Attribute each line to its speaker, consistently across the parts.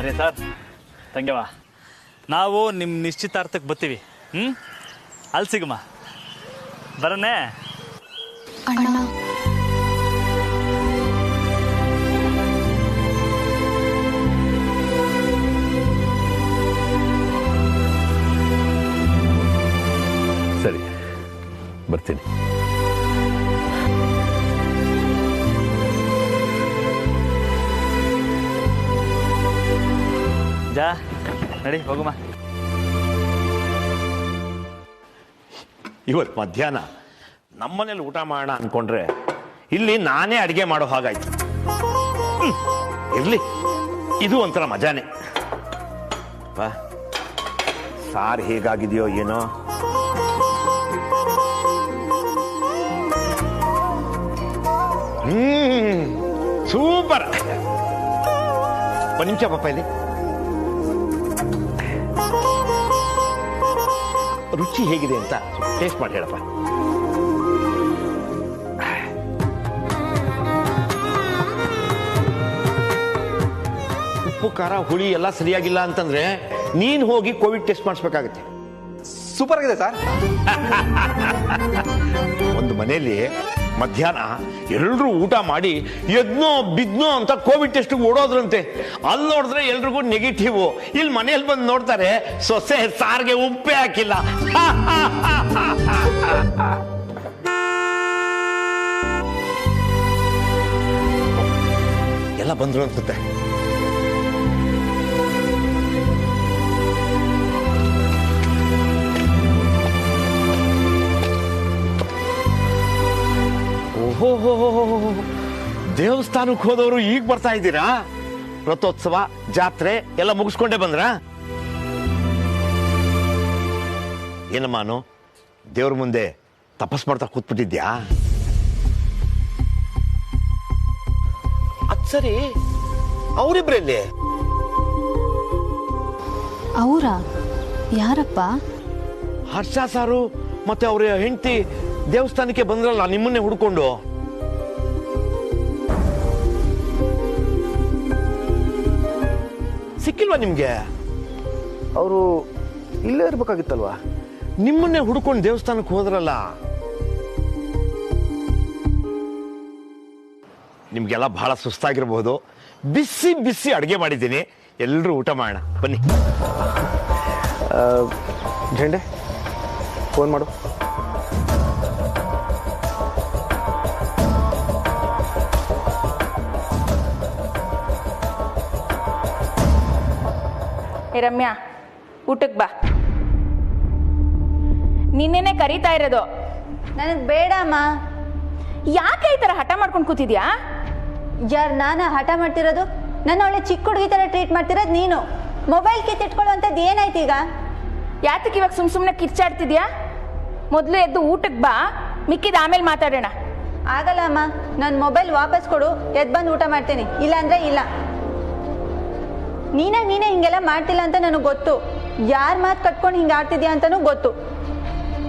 Speaker 1: ಅರೆ ಸರ್ ತಂಗ್ಯವ, ನಾವು ನಿಮ್ಮ ನಿಶ್ಚಿತಾರ್ಥಕ್ಕೆ ಬರ್ತೀವಿ. ಅಲ್ಲಿ ಸಿಗಮ್ಮ. ಬರನೇ
Speaker 2: ಅಣ್ಣ.
Speaker 3: ಸರಿ, ಬರ್ತೀನಿ.
Speaker 1: ಜಾ ನಡಿ ಹೋಗಮ್ಮ.
Speaker 3: ಇವತ್ತು ಮಧ್ಯಾಹ್ನ ನಮ್ಮನೇಲಿ ಊಟ ಮಾಡೋಣ ಅನ್ಕೊಂಡ್ರೆ ಇಲ್ಲಿ ನಾನೇ ಅಡಿಗೆ ಮಾಡೋ ಹಾಗಾಯ್ತು. ಇರ್ಲಿ, ಇದು ಒಂಥರ ಮಜಾನೆ. ಬಾ, ಸಾರು ಹೇಗಾಗಿದೆಯೋ ಏನೋ. ಸೂಪರ್. ಒಂದು ನಿಮಿಷ ಪಾಪ, ಇಲ್ಲಿ ರುಚಿ ಹೇಗಿದೆ ಅಂತ ಟೇಸ್ಟ್ ಮಾಡಿ ಹೇಳಪ್ಪ. ಉಪ್ಪು ಖಾರ ಹುಳಿ ಎಲ್ಲ ಸರಿಯಾಗಿಲ್ಲ ಅಂತಂದ್ರೆ ನೀನ್ ಹೋಗಿ ಕೋವಿಡ್ ಟೆಸ್ಟ್ ಮಾಡಿಸ್ಬೇಕಾಗತ್ತೆ.
Speaker 4: ಸೂಪರ್ ಆಗಿದೆ ಸರ್.
Speaker 3: ಒಂದು ಮನೆಯಲ್ಲಿ ಮಧ್ಯಾಹ್ನ ಎಲ್ಲರೂ ಊಟ ಮಾಡಿ ಎದ್ನೋ ಬಿದ್ನೋ ಅಂತ ಕೋವಿಡ್ ಟೆಸ್ಟ್ ಓಡೋದ್ರಂತೆ. ಅಲ್ಲಿ ನೋಡಿದ್ರೆ ಎಲ್ರಿಗೂ ನೆಗೆಟಿವ್. ಇಲ್ಲಿ ಮನೆಯಲ್ಲಿ ಬಂದು ನೋಡ್ತಾರೆ ಸೊಸೆ ಸಾರಿಗೆ ಉಪ್ಪೇ ಹಾಕಿಲ್ಲ. ಎಲ್ಲ ಬಂದ್ರು ಅನ್ಸುತ್ತೆ. ಓಹೋ, ದೇವಸ್ಥಾನಕ್ಕೆ ಹೋದವರು ಈಗ ಬರ್ತಾ ಇದ್ದೀರಾ? ರಥೋತ್ಸವ ಜಾತ್ರೆ ಎಲ್ಲ ಮುಗಿಸ್ಕೊಂಡೇ ಬಂದ್ರ? ಏನಮ್ಮಾನು ದೇವ್ರ ಮುಂದೆ ತಪಸ್ ಮಾಡ್ತಾ ಕೂತ್ಬಿಟ್ಟಿದ್ಯಾ? ಅದ್ ಸರಿ, ಅವರಿಬ್ರಲ್ಲಿ
Speaker 2: ಅವರ ಯಾರಪ್ಪ?
Speaker 3: ಹರ್ಷ ಸಾರು ಮತ್ತೆ ಅವ್ರ ಹೆಂಡತಿ ದೇವಸ್ಥಾನಕ್ಕೆ ಬಂದ್ರಲ್ಲ ನಿಮ್ಮನ್ನೇ ಹುಡ್ಕೊಂಡು. ಸಿಕ್ಕಿಲ್ವಾ ನಿಮ್ಗೆ?
Speaker 4: ಅವರು ಇಲ್ಲೇ ಇರ್ಬೇಕಾಗಿತ್ತಲ್ವಾ?
Speaker 3: ನಿಮ್ಮನ್ನೇ ಹುಡ್ಕೊಂಡು ದೇವಸ್ಥಾನಕ್ಕೆ ಹೋದ್ರಲ್ಲ. ನಿಮ್ಗೆಲ್ಲ ಬಹಳ ಸುಸ್ತಾಗಿರ್ಬಹುದು. ಬಿಸಿ ಬಿಸಿ ಅಡುಗೆ ಮಾಡಿದ್ದೀನಿ, ಎಲ್ಲರೂ ಊಟ ಮಾಡೋಣ ಬನ್ನಿ.
Speaker 4: ಝಂಡೆ ಫೋನ್ ಮಾಡು.
Speaker 5: ರಮ್ಯಾ, ಊಟಕ್ಕೆ ಬಾ. ನಿನ್ನೆನೆ ಕರೀತಾ ಇರೋದು.
Speaker 6: ನನಗೆ ಬೇಡ ಅಮ್ಮ.
Speaker 5: ಯಾಕೆ ಈ ತರ ಹಠ ಮಾಡ್ಕೊಂಡು ಕೂತಿದ್ಯಾ?
Speaker 6: ಯಾರು ನಾನು ಹಠ ಮಾಡ್ತಿರೋದು? ನನ್ನ ಒಳ್ಳೆ ಚಿಕ್ಕ ಹುಡುಗಿ ತರ ಟ್ರೀಟ್ ಮಾಡ್ತಿರೋದು ನೀನು. ಮೊಬೈಲ್ ಕಿತ್ತಿಟ್ಕೊಳ್ಳುವಂಥದ್ದು ಏನಾಯ್ತು ಈಗ?
Speaker 5: ಯಾತಕ್ಕೆ ಇವಾಗ ಸುಮ್ಮನೆ ಕಿರ್ಚಾಡ್ತಿದ್ಯಾ? ಮೊದಲು ಎದ್ದು ಊಟಕ್ಕೆ ಬಾ, ಮಿಕ್ಕಿದ ಆಮೇಲೆ ಮಾತಾಡೋಣ.
Speaker 6: ಆಗಲ್ಲ ಅಮ್ಮ, ನನ್ನ ಮೊಬೈಲ್ ವಾಪಸ್ ಕೊಡು, ಎದ್ದು ಬಂದು ಊಟ ಮಾಡ್ತೀನಿ. ಇಲ್ಲ ಅಂದ್ರೆ ಇಲ್ಲ. ನೀನೇ ಹಿಂಗೆಲ್ಲ ಮಾಡ್ತಿಲ್ಲ ಅಂತ ನನಗೆ ಗೊತ್ತು. ಯಾರ ಮಾತು ಕಟ್ಕೊಂಡು ಹಿಂಗೆ ಆಡ್ತಿದ್ಯಾ ಅಂತನೂ ಗೊತ್ತು.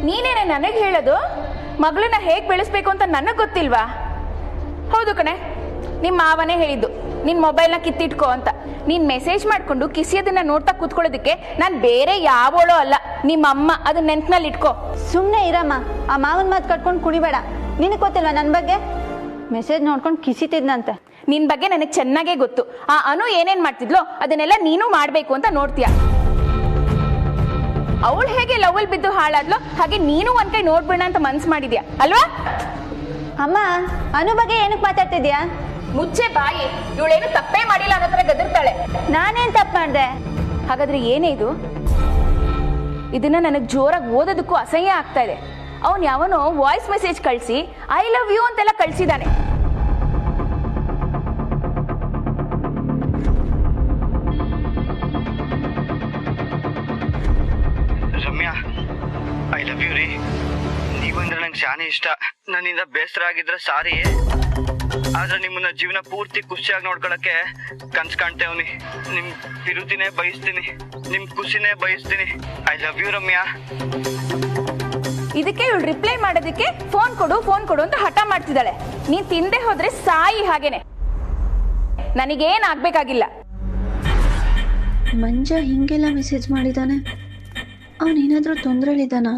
Speaker 5: ನೀನೇನೆ ನನಗೆ ಹೇಳೋದು? ಮಗಳನ್ನ ಹೇಗೆ ಬೆಳೆಸ್ಬೇಕು ಅಂತ ನನಗೆ ಗೊತ್ತಿಲ್ವಾ? ಹೌದು ಕಣೆ, ನಿಮ್ಮ ಮಾವನೇ ಹೇಳಿದ್ದು ನಿನ್ನ ಮೊಬೈಲ್ನ ಕಿತ್ತಿಟ್ಕೋ ಅಂತ. ನೀನು ಮೆಸೇಜ್ ಮಾಡಿಕೊಂಡು ಕಿಸಿಯೋದನ್ನ ನೋಡ್ತಾ ಕೂತ್ಕೊಳ್ಳೋದಕ್ಕೆ ನಾನು ಬೇರೆ ಯಾವಳೋ ಅಲ್ಲ, ನಿಮ್ಮಮ್ಮ. ಅದನ್ನ ನೆನ್ಪಿನಲ್ಲಿ ಇಟ್ಕೋ.
Speaker 6: ಸುಮ್ಮನೆ ಇರಮ್ಮ, ಆ ಮಾವನ ಮಾತು ಕಟ್ಕೊಂಡು ಕುಡಿಬೇಡ. ನಿನಗೆ ಗೊತ್ತಿಲ್ವಾ ನನ್ನ ಬಗ್ಗೆ? ಮೆಸೇಜ್ ನೋಡ್ಕೊಂಡು ಕಿಸಿತಿದ್ನಂತೆ.
Speaker 5: ನಿನ್ ಬಗ್ಗೆ ನನಗೆ ಚೆನ್ನಾಗೇ ಗೊತ್ತು. ಆ ಅನು ಏನೇನ್ ಮಾಡ್ತಿದ್ಲೋ ಅದನ್ನೆಲ್ಲ ನೀನು ಮಾಡ್ಬೇಕು ಅಂತ ನೋಡ್ತೀಯ. ಅವಳು ಹೇಗೆ ಲವಲ್ ಬಿದ್ದು ಹಾಳಾದ್ಲೋ ಹಾಗೆ ನೀನು ಒಂದ್ ಕೈ ನೋಡ್ಬಿಡ ಅಂತ ಮನ್ಸ್ ಮಾಡಿದ್ಯಾ ಅಲ್ವಾ?
Speaker 6: ಅಮ್ಮ, ಅನು ಬಗ್ಗೆ ಏನಕ್ಕೆ ಮಾತಾಡ್ತಿದ್ಯಾ?
Speaker 5: ಮುಚ್ಚೆ ಬಾಯಿ. ಇವಳೇನು ತಪ್ಪೇ ಮಾಡಿಲ್ಲ ಅನ್ನೋ ತರ ಗದರ್ತಾಳೆ.
Speaker 6: ನಾನೇನ್ ತಪ್ಪು ಮಾಡ್ದೆ?
Speaker 5: ಹಾಗಾದ್ರೆ ಏನೇ ಇದು? ಇದನ್ನ ನನಗ್ ಜೋರಾಗಿ ಓದೋದಕ್ಕೂ ಅಸಹ್ಯ ಆಗ್ತಾ ಇದೆ. ಅವನ್ ಯಾವನೋ ವಾಯ್ಸ್ ಮೆಸೇಜ್ ಕಳ್ಸಿ ಐ ಲವ್ ಯು ಅಂತೆಲ್ಲ ಕಳ್ಸಿದಾನೆ.
Speaker 7: ರಮ್ಯಾ, ಐ ಲವ್ ಯು ರೀ. ನೀವಂದ್ರೆ ನಂಗೆ ಶಾನೆ ಇಷ್ಟ. ನನ್ನಿಂದ ಬೇಸರ ಆಗಿದ್ರೆ ಸಾರಿ, ಆದ್ರೆ ನಿಮ್ಮನ್ನ ಜೀವನ ಪೂರ್ತಿ ಖುಷಿಯಾಗಿ ನೋಡ್ಕೊಳಕ್ಕೆ ಕನ್ಸ್ ಕಾಣ್ತೇವ್ನಿ. ನಿಮ್ ವಿರುದ್ಧಿನೇ ಬಯಸ್ತೀನಿ, ನಿಮ್ ಖುಷಿನೇ ಬಯಸ್ತೀನಿ. I love you Ramya.
Speaker 5: ಇದಕ್ಕೆ ಇವಳು ರಿಪ್ಲೈ ಮಾಡೋದಕ್ಕೆ ಫೋನ್ ಕೊಡು ಅಂತ ಹಠ ಮಾಡ್ತಿದ್ದಾಳೆ. ನೀನ್ ತಿಂದೆ ಹೋದ್ರೆ ಸಾಯಿ ಹಾಗೇನೆ. ನನಗೇನ್ ಆಗ್ಬೇಕಾಗಿಲ್ಲ.
Speaker 2: ಮಂಜ ಹಿಂಗೆಲ್ಲ ಮೆಸೇಜ್ ಮಾಡಿದ್ದಾನೆ. ಅವನೇನಾದರೂ ತೊಂದರೆಲಿದ್ದಾನಾ?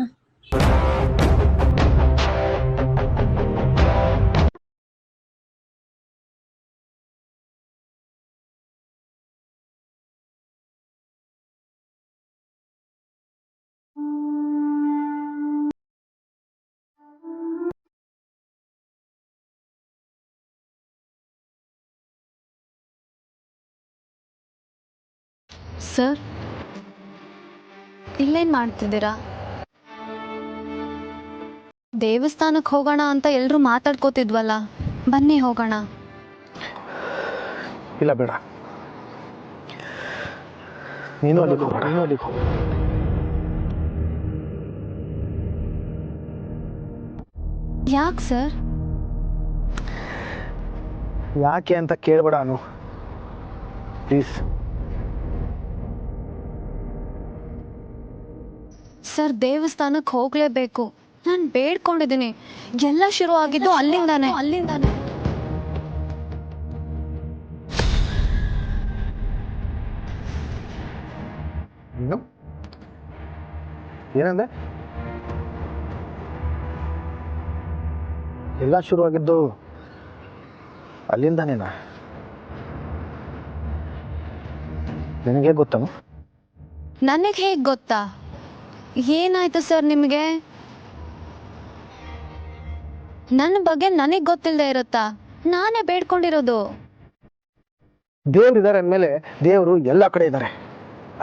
Speaker 8: ಸರ್, ಇಲ್ಲೇನು ಮಾಡ್ತಿದ್ದೀರಾ? ದೇವಸ್ಥಾನಕ್ಕೆ ಹೋಗೋಣ ಅಂತ ಎಲ್ಲರೂ ಮಾತಾಡ್ಕೋತಿದ್ವಲ್ಲ, ಬನ್ನಿ ಹೋಗೋಣ.
Speaker 4: ಇಲ್ಲ ಬೇಡ, ನೀನು ಅಲ್ಲಿಗೆ ಹೋಗು.
Speaker 8: ಯಾಕೆ ಸರ್?
Speaker 4: ಯಾಕೆ ಅಂತ ಕೇಳಬೇಡ ಅನು, ಪ್ಲೀಸ್.
Speaker 8: ಸರ್, ದೇವಸ್ಥಾನಕ್ಕೆ ಹೋಗಲೇಬೇಕು. ನಾನು ಬೇಡ್ಕೊಂಡಿದ್ದೀನಿ. ಎಲ್ಲ ಶುರು ಆಗಿದ್ದು ಅಲ್ಲಿಂದಾನೆ.
Speaker 4: ಏನಂದೆ? ಎಲ್ಲ ಶುರುವಾಗಿದ್ದು ಅಲ್ಲಿಂದಾನೇನಾ? ನಿನಗೆ ಗೊತ್ತನು?
Speaker 8: ನನಗೆ ಹೇಗೆ ಗೊತ್ತಾ? ಏನಾಯ್ತು ಸರ್ ನಿಮಗೆ? ನನ್ನ ಬಗ್ಗೆ ನನಗೆ ಗೊತ್ತಿಲ್ಲದೆ ಇರುತ್ತಾ? ನಾನೇ ಬೇಡ್ಕೊಂಡಿರೋದು.
Speaker 4: ದೇವ್ರಿದ್ದಾರೆ ಅಂದಮೇಲೆ ದೇವರು ಎಲ್ಲ ಕಡೆ ಇದ್ದಾರೆ.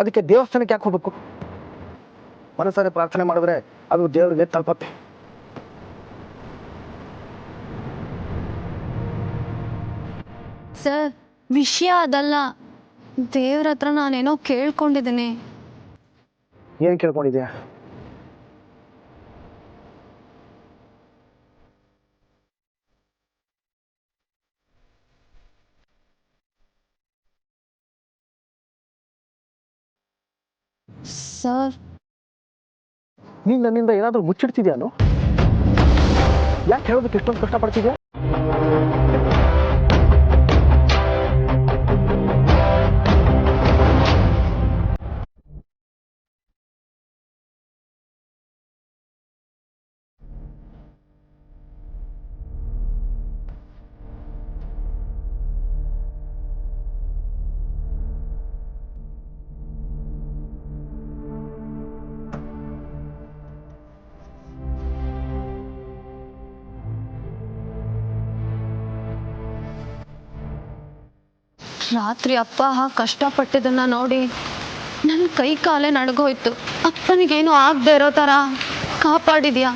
Speaker 4: ಅದಕ್ಕೆ ದೇವಸ್ಥಾನಕ್ಕೆ ಯಾಕೆ ಹೋಗ್ಬೇಕು? ಮನಸಾರೆ ಪ್ರಾರ್ಥನೆ ಮಾಡಿದ್ರೆ ಅದು ದೇವರಿಗೆ ತಲುಪತ್ತೆ.
Speaker 8: ಸರ್, ವಿಷಯ ಅದಲ್ಲ. ದೇವ್ರ ಹತ್ರ ನಾನೇನೋ ಕೇಳ್ಕೊಂಡಿದ್ದೀನಿ.
Speaker 4: ಏನು ಕೇಳ್ಕೊಂಡಿದ್ಯಾ?
Speaker 8: ಸರ್,
Speaker 4: ನೀನು ನನ್ನಿಂದ ಏನಾದರೂ ಮುಚ್ಚಿಡ್ತಿದ್ಯಾನು? ಯಾಕೆ ಹೇಳೋದಕ್ಕೆ ಎಷ್ಟೊಂದು ಕಷ್ಟಪಡ್ತಿದ್ಯಾ?
Speaker 8: ರಾತ್ರಿ ಅಪ್ಪ ಕಷ್ಟಪಟ್ಟಿದ್ದನ್ನ ನೋಡಿ ನನ್ನ ಕೈ ಕಾಲೇ ನಡ್ಗೋಯ್ತು. ಅಪ್ಪನಿಗೇನು ಆಗದೆ ಇರೋ ಥರ ಕಾಪಾಡಿದ್ಯಾ?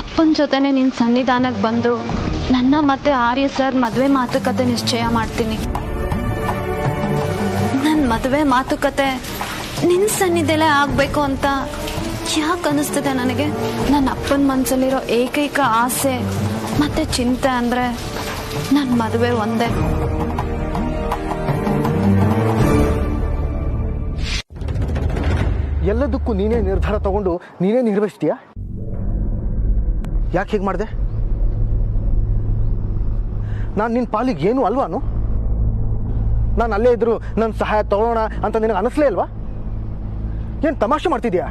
Speaker 8: ಅಪ್ಪನ ಜೊತೆನೆ ನಿನ್ನ ಸನ್ನಿಧಾನಕ್ಕೆ ಬಂದು ನನ್ನ ಮತ್ತೆ ಆರ್ಯ ಸರ್ ಮದುವೆ ಮಾತುಕತೆ ನಿಶ್ಚಯ ಮಾಡ್ತೀನಿ. ನನ್ನ ಮದುವೆ ಮಾತುಕತೆ ನಿನ್ನ ಸನ್ನಿಧಿಲೇ ಆಗಬೇಕು ಅಂತ ಯಾಕೆ ಅನಿಸ್ತಿದೆ ನನಗೆ? ನನ್ನ ಅಪ್ಪನ ಮನಸ್ಸಲ್ಲಿರೋ ಏಕೈಕ ಆಸೆ ಮತ್ತೆ ಚಿಂತೆ ಅಂದರೆ ನನ್ನ ಮದುವೆ ಒಂದೇ.
Speaker 4: ಎಲ್ಲದಕ್ಕೂ ನೀನೇ ನಿರ್ಧಾರ ತಗೊಂಡು ನೀನೇ ನಿರ್ವಹಿಸ್ತೀಯಾ? ಯಾಕೆ ಹೀಗೆ ಮಾಡಿದೆ? ನಾನು ನಿನ್ನ ಪಾಲಿಗೆ ಏನು ಅಲ್ವಾನು? ನಾನು ಅಲ್ಲೇ ಇದ್ರು ನನ್ನ ಸಹಾಯ ತಗೊಳ್ಳೋಣ ಅಂತ ನಿನಗೆ ಅನಿಸ್ಲೇ ಅಲ್ವಾ? ಏನು ತಮಾಷೆ ಮಾಡ್ತಿದ್ಯಾ?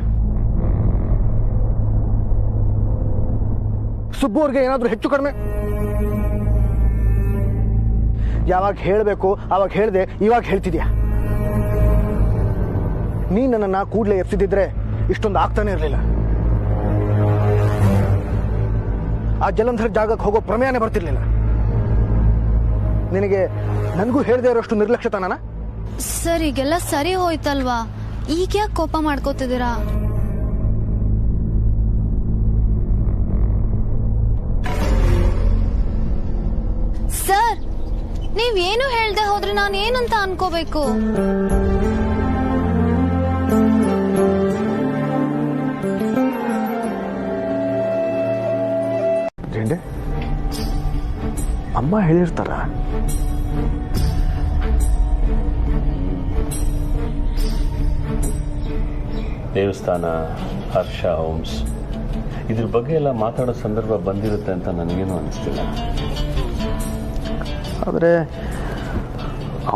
Speaker 4: ಸುಬ್ಬು ಅವ್ರಿಗೆ ಏನಾದರೂ ಹೆಚ್ಚು ಕಡಿಮೆ ಯಾವಾಗ ಹೇಳಬೇಕು ಆವಾಗ ಹೇಳ್ದೆ, ಇವಾಗ ಹೇಳ್ತಿದ್ಯಾ? ನೀ ನನ್ನನ್ನು ಕೂಡಲೇ ಎಪ್ಸಿದ್ರೆ ಇಷ್ಟೊಂದು ಆಗ್ತಾನೆ ಇರಲಿಲ್ಲ. ಆ ಜಲಂಧರ್ ಜಾಗಕ್ಕೆ ಹೋಗೋ ಪ್ರಮೇಯನೇ ಬರ್ತಿರ್ಲಿಲ್ಲ. ನಿನಗೆ ನನಗೂ ಹೇಳದೇ ಇರೋಷ್ಟು ನಿರ್ಲಕ್ಷ್ಯತನ.
Speaker 8: ಸರ್, ಈಗೆಲ್ಲ ಸರಿ ಹೋಯ್ತಲ್ವಾ? ಈಗ ಯಾಕೆ ಕೋಪ ಮಾಡ್ಕೋತಿದ್ದೀರಾ? ಸರ್, ನೀವೇನು ಹೇಳ್ದೆ ಹೋದ್ರೆ ನಾನು ಏನಂತ ಅನ್ಕೋಬೇಕು?
Speaker 4: ಅಮ್ಮ ಹೇಳಿರ್ತಾರ.
Speaker 9: ದೇವಸ್ಥಾನ, ಹರ್ಷ ಹೋಮ್ಸ್ ಇದ್ರ ಬಗ್ಗೆ ಎಲ್ಲ ಮಾತಾಡೋ ಸಂದರ್ಭ ಬಂದಿರುತ್ತೆ ಅಂತ ನನಗೇನು ಅನಿಸ್ತಿಲ್ಲ.
Speaker 4: ಆದರೆ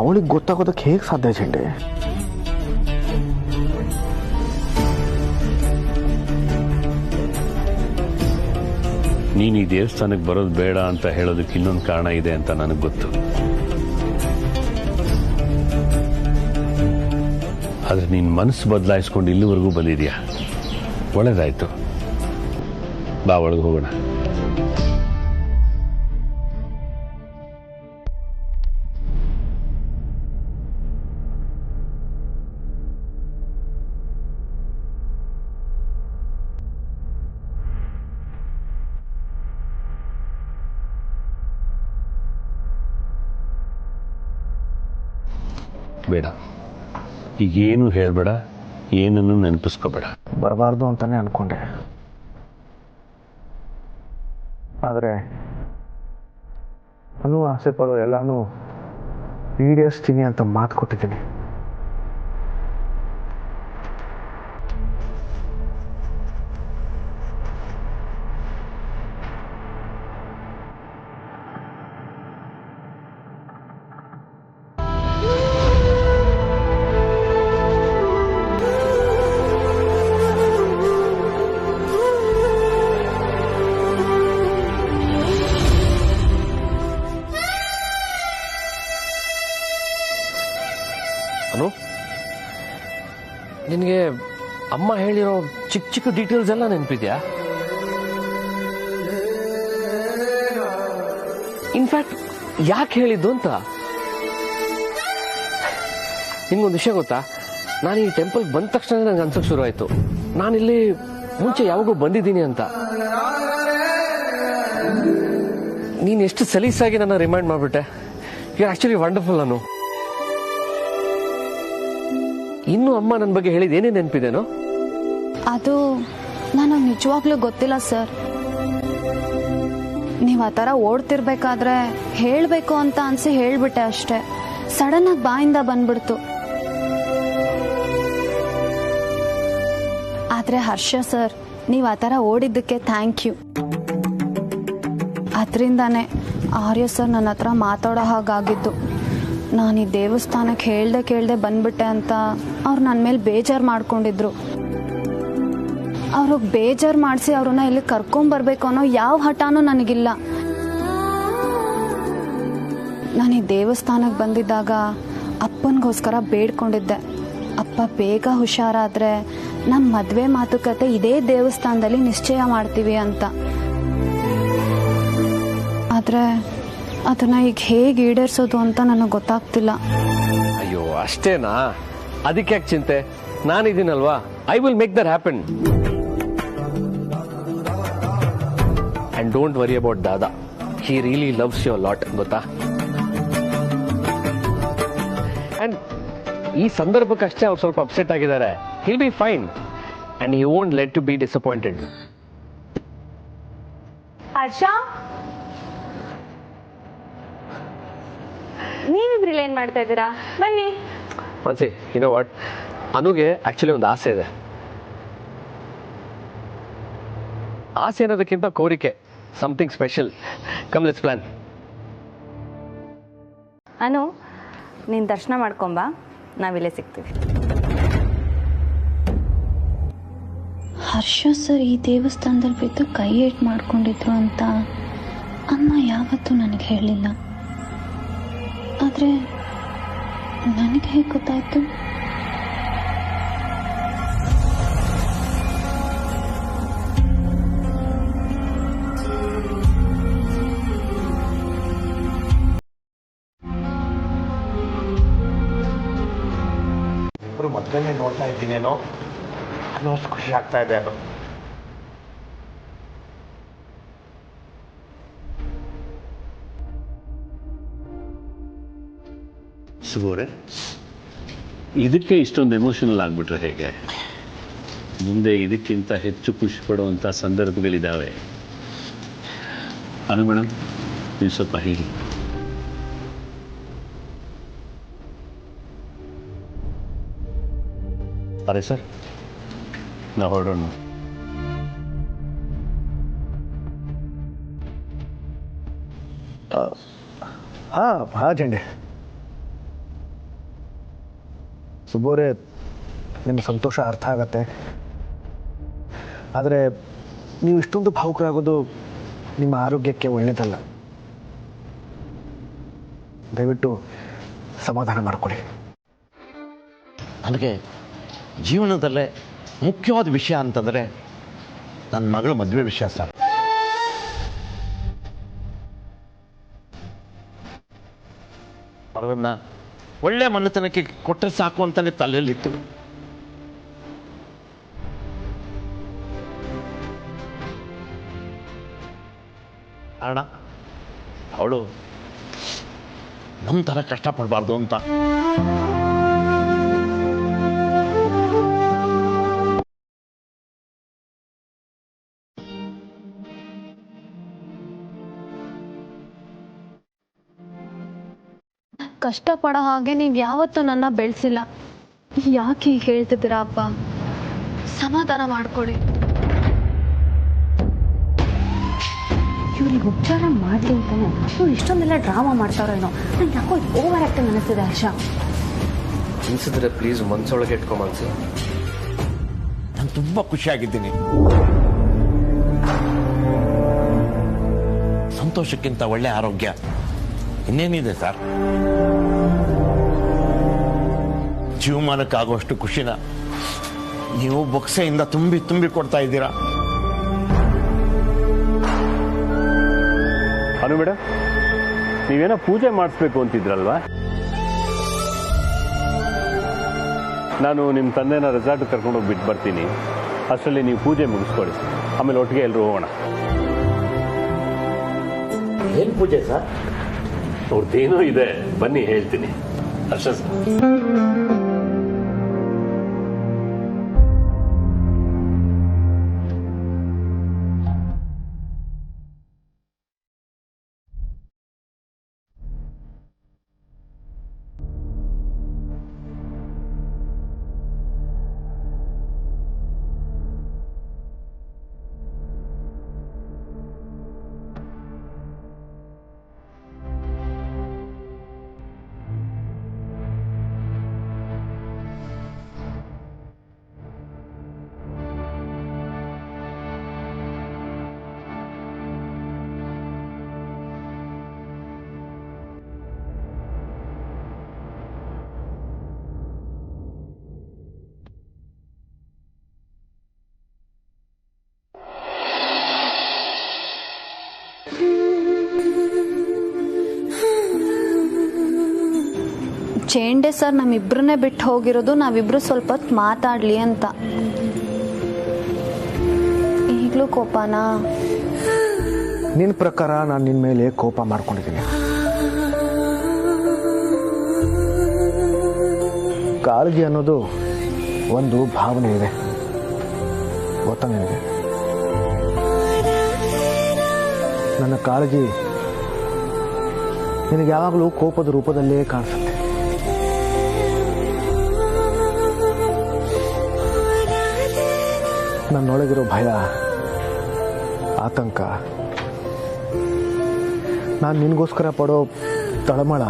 Speaker 4: ಅವಳಿಗೆ ಗೊತ್ತಾಗೋದಕ್ಕೆ ಹೇಗೆ ಸಾಧ್ಯ ಚಂಡೆ?
Speaker 9: ನೀನು ಈ ದೇವಸ್ಥಾನಕ್ಕೆ ಬರೋದು ಬೇಡ ಅಂತ ಹೇಳೋದಕ್ಕೆ ಇನ್ನೊಂದು ಕಾರಣ ಇದೆ ಅಂತ ನನಗೆ ಗೊತ್ತು. ಆದರೆ ನೀನು ಮನಸ್ಸು ಬದಲಾಯಿಸ್ಕೊಂಡು ಇಲ್ಲಿವರೆಗೂ ಬಂದಿದ್ಯಾ, ಒಳ್ಳೇದಾಯ್ತು. ಬಾ ಒಳಗೆ ಹೋಗೋಣ. ಬೇಡ, ಈಗೇನು ಹೇಳಬೇಡ, ಏನನ್ನು ನೆನಪಿಸ್ಕೋಬೇಡ.
Speaker 4: ಬರಬಾರ್ದು ಅಂತಾನೆ ಅನ್ಕೊಂಡೆ, ಆದರೆ ನಾನು ಆಸೆ ಪಡೋ ಎಲ್ಲಾನು ಈಡೇರಿಸ್ತೀನಿ ಅಂತ ಮಾತು ಕೊಟ್ಟಿದ್ದೀನಿ.
Speaker 10: ನಿನಗೆ ಅಮ್ಮ ಹೇಳಿರೋ ಚಿಕ್ಕ ಚಿಕ್ಕ ಡೀಟೇಲ್ಸ್ ಎಲ್ಲ ನೆನಪಿದ್ಯಾ? ಇನ್ಫ್ಯಾಕ್ಟ್ ಯಾಕೆ ಹೇಳಿದ್ದು ಅಂತ ನಿಮ್ಗೊಂದು ವಿಷಯ ಗೊತ್ತಾ? ನಾನು ಈ ಟೆಂಪಲ್ ಬಂದ ತಕ್ಷಣ ನಂಗೆ ಅನ್ಸಕ್ ಶುರು ಆಯ್ತು ನಾನಿಲ್ಲಿ ಮುಂಚೆ ಯಾವಾಗೂ ಬಂದಿದ್ದೀನಿ ಅಂತ. ನೀನು ಎಷ್ಟು ಸಲೀಸಾಗಿ ನನ್ನ ರಿಮೈಂಡ್ ಮಾಡ್ಬಿಟ್ಟೆ. You are actually wonderful. ನಾನು ಇನ್ನು ಅಮ್ಮ ನನ್ನ ಬಗ್ಗೆ ಹೇಳಿದ ಏನೇ ನೆನಪಿದೇನೋ?
Speaker 8: ಅದು ನನಗೆ ನಿಜವಾಗ್ಲೂ ಗೊತ್ತಿಲ್ಲ ಸರ್. ನೀವು ಆ ಥರ ಓಡ್ತಿರ್ಬೇಕಾದ್ರೆ ಹೇಳಬೇಕು ಅಂತ ಅನ್ಸಿ ಹೇಳ್ಬಿಟ್ಟೆ ಅಷ್ಟೆ. ಸಡನ್ ಆಗಿ ಬಾಯಿಂದ ಬಂದ್ಬಿಡ್ತು. ಆದರೆ ಹರ್ಷ ಸರ್, ನೀವು ಆ ಥರ ಓಡಿದ್ದಕ್ಕೆ ಥ್ಯಾಂಕ್ ಯು. ಅದರಿಂದಾನೇ ಆರ್ಯ ಸರ್ ನನ್ನ ಹತ್ರ ಮಾತಾಡೋ ಹಾಗಾಗಿದ್ದು. ನಾನು ಈ ದೇವಸ್ಥಾನಕ್ಕೆ ಕೇಳ್ದೆ ಬಂದ್ಬಿಟ್ಟೆ ಅಂತ ಅವ್ರು ನನ್ನ ಮೇಲೆ ಬೇಜಾರು ಮಾಡ್ಕೊಂಡಿದ್ರು. ಅವ್ರಿಗೆ ಬೇಜಾರು ಮಾಡಿಸಿ ಅವ್ರನ್ನ ಇಲ್ಲಿ ಕರ್ಕೊಂಬರ್ಬೇಕು ಅನ್ನೋ ಯಾವ ಹಠನೂ ನನಗಿಲ್ಲ. ನಾನು ಈ ದೇವಸ್ಥಾನಕ್ಕೆ ಬಂದಿದ್ದಾಗ ಅಪ್ಪನಿಗೋಸ್ಕರ ಬೇಡ್ಕೊಂಡಿದ್ದೆ, ಅಪ್ಪ ಬೇಗ ಹುಷಾರಾದರೆ ನಮ್ಮ ಮದುವೆ ಮಾತುಕತೆ ಇದೇ ದೇವಸ್ಥಾನದಲ್ಲಿ ನಿಶ್ಚಯ ಮಾಡ್ತೀವಿ ಅಂತ. ಆದರೆ ಅದನ್ನ ಈಗ ಹೇಗೆ ಈಡೇರಿಸೋದು ಅಂತ ನನಗೆ ಗೊತ್ತಾಗ್ತಿಲ್ಲ.
Speaker 10: ಅಯ್ಯೋ ಅಷ್ಟೇನಾ? ಅದಕ್ಕೆ ಯಾಕೆ ಚಿಂತೆ? ನಾನಿದ್ದೀನಲ್ವಾ, I will make that happen. And don't worry about ದಾದಾ. He really loves you lot, ಗೊತ್ತಾ? ಅಂಡ್ ಈ ಸಂದರ್ಭಕ್ಕಷ್ಟೇ ಅವ್ರು ಸ್ವಲ್ಪ ಅಪ್ಸೆಟ್ ಆಗಿದ್ದಾರೆ. He'll be fine and he won't let to be disappointed.
Speaker 11: Asha, ನೀವಿಬ್ರಲ್ಲಿ ಏನ್ ಮಾಡ್ತಾ ಇದ್ದೀರಾ? ಬನ್ನಿ.
Speaker 10: ಮನ್ಸಿ, ಯು ನೋ ವಾಟ್, ಅನುಗೆ ಆಕ್ಚುಲಿ ಒಂದು ಆಸೆ ಇದೆ. ಆಸೆ ಅನ್ನೋದಕ್ಕಿಂತ ಕೋರಿಕೆ, something special. Come let's plan.
Speaker 11: Anu, ನೀನು ದರ್ಶನ ಮಾಡ್ಕೊಂಬಾ, ನಾವಿಲ್ಲೇ ಸಿಗ್ತೀವಿ.
Speaker 2: ಹರ್ಷ ಸರ್ ಈ ದೇವಸ್ಥಾನದಲ್ಲಿ ಬಿದ್ದು ಕೈ ಏಟ್ ಮಾಡ್ಕೊಂಡಿದ್ರು ಅಂತ ಅಮ್ಮ ಯಾವತ್ತೂ ನನಗೆ ಹೇಳಿಲ್ಲ. ಆದರೆ ನನಗೆ ಹೇಗೆ ಗೊತ್ತಾಯ್ತು?
Speaker 3: ಮೊದಲನೇ ನೋಡ್ತಾ ಇದ್ದೀನೇನೋ ಅನ್ನೋಷ್ಟು ಖುಷಿ ಆಗ್ತಾ ಇದೆ. ಅದು
Speaker 9: ಸುಬೋರೆ, ಇದಕ್ಕೆ ಇಷ್ಟೊಂದು ಎಮೋಷನಲ್ ಆಗಿಬಿಟ್ರೆ ಹೇಗೆ? ಮುಂದೆ ಇದಕ್ಕಿಂತ ಹೆಚ್ಚು ಖುಷಿ ಪಡುವಂಥ ಸಂದರ್ಭಗಳಿದ್ದಾವೆ. ಅನು ಮೇಡಮ್, ನೀವು ಸ್ವಲ್ಪ ಹೇಳಿ. ಅರೆ ಸರ್, ನಾವು ಹೊರಡೋಣ.
Speaker 4: ಹಾಂ ಜಂಡೆ. ಸುಬೋರೆ, ನಿಮ್ಮ ಸಂತೋಷ ಅರ್ಥ ಆಗತ್ತೆ. ಆದರೆ ನೀವು ಇಷ್ಟೊಂದು ಭಾವುಕರಾಗೋದು ನಿಮ್ಮ ಆರೋಗ್ಯಕ್ಕೆ ಒಳ್ಳೆಯದಲ್ಲ. ದಯವಿಟ್ಟು ಸಮಾಧಾನ ಮಾಡ್ಕೊಳ್ಳಿ.
Speaker 3: ನನಗೆ ಜೀವನದಲ್ಲೇ ಮುಖ್ಯವಾದ ವಿಷಯ ಅಂತಂದರೆ ನನ್ನ ಮಗಳ ಮದುವೆ ವಿಷಯ ಸರ್. ಅವರನ್ನ ಒಳ್ಳೆ ಮನೆತನಕ್ಕೆ ಕೊಟ್ಟರೆ ಸಾಕು ಅಂತಲೇ ತಲೆಯಲ್ಲಿತ್ತು. ಕಾರಣ ಅವಳು ನಮ್ಮ ಥರ ಕಷ್ಟಪಡಬಾರ್ದು ಅಂತ.
Speaker 8: ಕಷ್ಟಪಡೋ ಹಾಗೆ ನೀವು ಯಾವತ್ತೂ ನನ್ನ ಬೆಳೆಸಿಲ್ಲ. ಯಾಕೆ ಹೀಗೆ ಹೇಳ್ತಿದ್ದೀರಾ ಅಪ್ಪ? ಸಮಾಧಾನ ಮಾಡ್ಕೊಳ್ಳಿ.
Speaker 11: ಇವ್ರಿಗೆ ಉಪಚಾರ ಮಾಡಲಿ ಅಂತಾನೆ ಇವ್ರು ಇಷ್ಟೊಂದೆಲ್ಲ ಡ್ರಾಮಾ ಮಾಡ್ತಾರೋ ಏನೋ. ನಂಗೆ ಯಾಕೋ ಓವರ್ ಆ್ಯಕ್ಟಿಂಗ್ ಅನ್ನಿಸ್ತಿದೆ ಹರ್ಷ.
Speaker 10: ಅನಿಸಿದ್ರೆ ಪ್ಲೀಸ್ ಮನ್ಸೊಳಗೆ ಇಟ್ಕೊಂಬನ್ಸಿ.
Speaker 3: ನಾನು ತುಂಬ ಖುಷಿಯಾಗಿದ್ದೀನಿ. ಸಂತೋಷಕ್ಕಿಂತ ಒಳ್ಳೆ ಆರೋಗ್ಯ ಇನ್ನೇನಿದೆ ಸರ್? ಜೀವಮಾನಕ್ಕಾಗುವಷ್ಟು ಖುಷಿನ ನೀವು ಬೊಕ್ಸೆಯಿಂದ ತುಂಬಿ ತುಂಬಿ ಕೊಡ್ತಾ ಇದ್ದೀರಾ.
Speaker 9: ಅನು ಮೇಡಮ್, ನೀವೇನೋ ಪೂಜೆ ಮಾಡಿಸ್ಬೇಕು ಅಂತಿದ್ರಲ್ವಾ? ನಾನು ನಿಮ್ಮ ತಂದೆನ ರೆಸಾರ್ಟ್ ಕರ್ಕೊಂಡೋಗಿ ಬಿಟ್ಟು ಬರ್ತೀನಿ. ಅಷ್ಟರಲ್ಲಿ ನೀವು ಪೂಜೆ ಮುಗಿಸ್ಕೊಳ್ಳಿ, ಆಮೇಲೆ ಒಟ್ಟಿಗೆ ಎಲ್ಲರೂ ಹೋಗೋಣ.
Speaker 3: ಏನು ಪೂಜೆ ಸರ್?
Speaker 9: ಅವ್ರದ್ದೇನೋ ಇದೆ, ಬನ್ನಿ ಹೇಳ್ತೀನಿ. ಹರ್ಷ ಸರ್,
Speaker 8: ಚೇಂಡೆ ಸರ್ ನಮ್ಮಿಬ್ರನ್ನೇ ಬಿಟ್ಟು ಹೋಗಿರೋದು ನಾವಿಬ್ರು ಸ್ವಲ್ಪ ಹೊತ್ತು ಮಾತಾಡ್ಲಿ ಅಂತ. ಈಗಲೂ ಕೋಪನಾ?
Speaker 4: ನಿನ್ನ ಪ್ರಕಾರ ನಾನು ನಿನ್ನ ಮೇಲೆ ಕೋಪ ಮಾಡ್ಕೊಂಡಿದ್ದೀನಿ. ಕಾಳಜಿ ಅನ್ನೋದು ಒಂದು ಭಾವನೆ ಇದೆ, ಗೊತ್ತಾ ನಿನಗೆ? ನನ್ನ ಕಾಳಜಿ ನಿನಗೆ ಯಾವಾಗಲೂ ಕೋಪದ ರೂಪದಲ್ಲೇ ಕಾಣಿಸುತ್ತೆ. ನನ್ನೊಳಗಿರೋ ಭಯ, ಆತಂಕ, ನಾನು ನಿನಗೋಸ್ಕರ ಪಡೋ ತಳಮಳ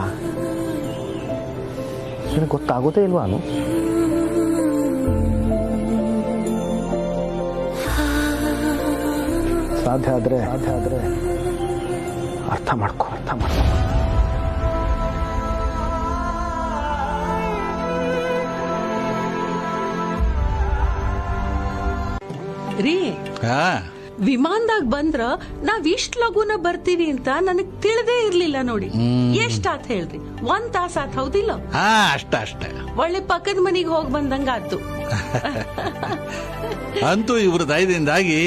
Speaker 4: ನಿನಗೆ ಗೊತ್ತಾಗೋದೇ ಇಲ್ವಾ? ಸಾಧ್ಯ ಆದರೆ ಅರ್ಥ ಮಾಡ್ಕೊ.
Speaker 12: ರೀ, ವಿಮಾನದಾಗ ಬಂದ್ರ ನಾವ್ ಇಷ್ಟ ಲಗುನ ಬರ್ತೀವಿ ಅಂತ ನನಗ್ ತಿಳಿದೇ ಇರ್ಲಿಲ್ಲ ನೋಡಿ. ಎಷ್ಟಾತ್ ಹೇಳ್ರಿ? 1 ತಾಸ ಆತ್, ಹೌದಿಲ್ಲ?
Speaker 13: ಅಷ್ಟೇ.
Speaker 12: ಒಳ್ಳೆ ಪಕ್ಕದ ಮನಿಗೆ ಹೋಗಿ ಬಂದಂಗ ಆತು.
Speaker 13: ಅಂತೂ ಇವ್ರ ದಯದಿಂದಾಗಿ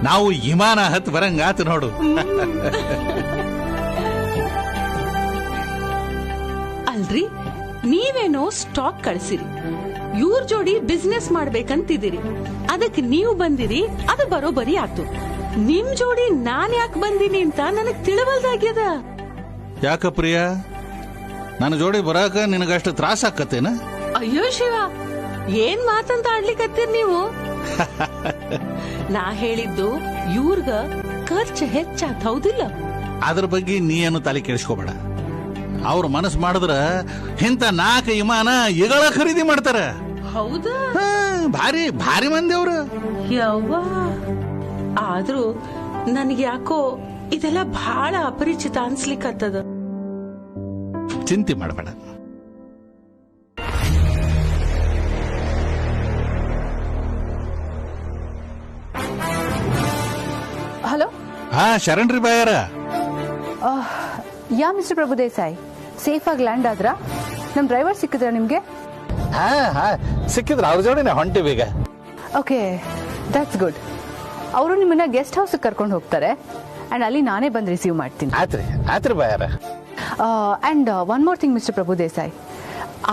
Speaker 13: ನಾವು ವಿಮಾನ ಹತ್ ಬರಂಗಾತು ನೋಡು.
Speaker 12: ಅಲ್ರಿ, ನೀವೇನೋ ಸ್ಟಾಕ್ ಕಳ್ಸಿರಿ, ಇವ್ರ ಜೋಡಿ ಬಿಸ್ನೆಸ್ ಮಾಡ್ಬೇಕಂತಿದ್ದೀರಿ. ಅದಕ್ಕೆ ನೀವು ಬಂದಿರಿ, ಅದು ಬರೋಬರಿ ಆತು. ನಿಮ್ ಜೋಡಿ ನಾನ್ ಯಾಕೆ ಬಂದಿನಿ ಅಂತ ನನಗ್ ತಿಳಿವಲ್ದಾಗ್ಯದ.
Speaker 13: ಯಾಕ ಪ್ರಿಯಾ, ನನ್ನ ಜೋಡಿ ಬರಾಕ ನಿನಗಷ್ಟು ತ್ರಾಸ ಆಕತ್ತೇನ?
Speaker 12: ಅಯ್ಯೋ ಶಿವ, ಏನ್ ಮಾತಂತ ಆಡ್ಲಿಕತ್ತೀರಿ ನೀವು? ನಾ ಹೇಳಿದ್ದು ಇವ್ರಗ ಖರ್ಚು ಹೆಚ್ಚಾತ್, ಹೌದಿಲ್ಲ?
Speaker 13: ಅದ್ರ ಬಗ್ಗೆ ನೀ ಏನು ತಲೆ ಕೆಡಿಸ್ಕೋಬೇಡ. ಅವ್ರ ಮನಸ್ಸು ಮಾಡಿದ್ರ ಇಂಥ 4 ವಿಮಾನ ಇಗಳ ಖರೀದಿ ಮಾಡ್ತಾರ.
Speaker 12: ಹೌದಾ?
Speaker 13: ಭಾರಿ ಭಾರಿ ಮಂದಿ ಅವ್ರು.
Speaker 12: ಯವ್ವ, ಆದ್ರೂ ನನಗೆ ಯಾಕೋ ಇದೆಲ್ಲ ಬಹಳ ಅಪರಿಚಿತ ಅನ್ಸ್ಲಿಕ್ಕತ್ತದ.
Speaker 13: ಚಿಂತೆ ಮಾಡಬೇಡ.
Speaker 14: ಹಲೋ.
Speaker 13: ಹಾ, ಶರಣ್ರಿ ಬಾಯಾರ.
Speaker 14: Yeah mister Prabhu Desai, safe ಆಗಿ ಲ್ಯಾಂಡ್ ಆದ್ರ? ನಮ್ ಡ್ರೈವರ್ ಸಿಕ್ಕಿದ್ರ ನಿಮ್ಗೆ?
Speaker 13: ಹಾ ಸಿಕ್ಕಿದ್ರ, ಅವ್ರ ಜೋಡಿನ ಹೊಂಟಿವೀಗ.
Speaker 14: Okay, that's good. ಅವರು ನಿಮ್ಮನ್ನ ಗೆಸ್ಟ್ ಹೌಸ್ ಕರ್ಕೊಂಡು ಹೋಗ್ತಾರೆ ಅಂಡ್ ಅಲ್ಲಿ ನಾನೇ ಬಂದು ರಿಸೀವ್ ಮಾಡ್ತೀನಿ.
Speaker 13: ಆತ್ರಿ ಬಾಯಾರ.
Speaker 14: And one more thing mister Prabhu Desai,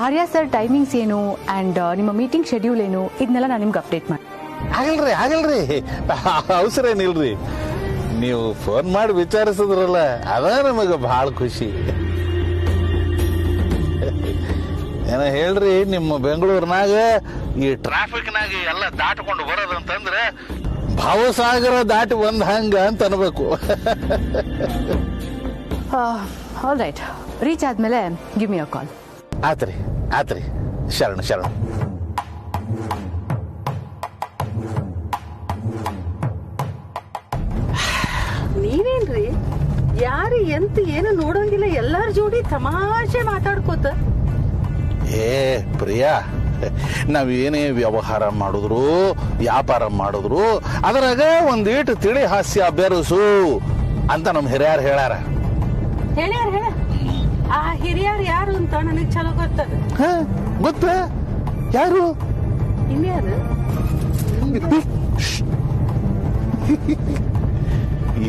Speaker 14: Arya sir timings ಏನು ಅಂಡ್ ನಿಮ್ಮ ಮೀಟಿಂಗ್ ಶೆಡ್ಯೂಲ್ ಏನು ಇದನ್ನೆಲ್ಲ ನಾನು ನಿಮ್ಗೆ ಅಪ್ಡೇಟ್ ಮಾಡಿ.
Speaker 13: ಆಗಲ್ರಿ ಅವಸರ ಏನಿಲ್ರಿ. ನೀವು ಫೋನ್ ಮಾಡಿ ವಿಚಾರಿಸಿದ್ರಲ್ಲ, ಅದ ನಮಗೆ ಬಹಳ ಖುಷಿ. ಏನ ಹೇಳ್ರಿ, ನಿಮ್ಮ ಬೆಂಗಳೂರಿನಾಗ ಈ ಟ್ರಾಫಿಕ್ನಾಗ ಎಲ್ಲ ದಾಟ್ಕೊಂಡು ಬರೋದಂತಂದ್ರೆ ಭಾವಸಾಗರ ದಾಟಿ ಬಂದ ಹಂಗ ಅಂತ ಅನ್ಬೇಕು.
Speaker 14: ಆಲ್ ರೈಟ್, ರೀಚ್ ಆದ್ಮೇಲೆ ಗಿವ್ ಮಿ ಅ ಕಾಲ್.
Speaker 13: ಆತ್ರಿ ಶರಣ.
Speaker 12: ನೀವೇನ್ರಿ ಯಾರು ಎಂತ ಏನು ನೋಡಂಗಿಲ್ಲ, ಎಲ್ಲಾರ ಜೋಡಿ ತಮಾಷೆ ಮಾತಾಡ್ಕೋತ.
Speaker 13: ಏ ಪ್ರಿಯಾ, ನಾವೇನೇ ವ್ಯವಹಾರ ಮಾಡಿದ್ರು ವ್ಯಾಪಾರ ಮಾಡಿದ್ರು ಅದ್ರಾಗ ಒಂದೀಟು ತಿಳಿ ಹಾಸ್ಯ ಬೆರಸು ಅಂತ ನಮ್ ಹಿರಿಯರು ಹೇಳ್ಯಾರ.
Speaker 12: ಆ ಹಿರಿಯರು ಯಾರು ಅಂತ ನನಗೆ ಚಲೋ ಗೊತ್ತದ.
Speaker 13: ಗೊತ್ತ? ಯಾರು?
Speaker 12: ಇನ್ಯಾರು?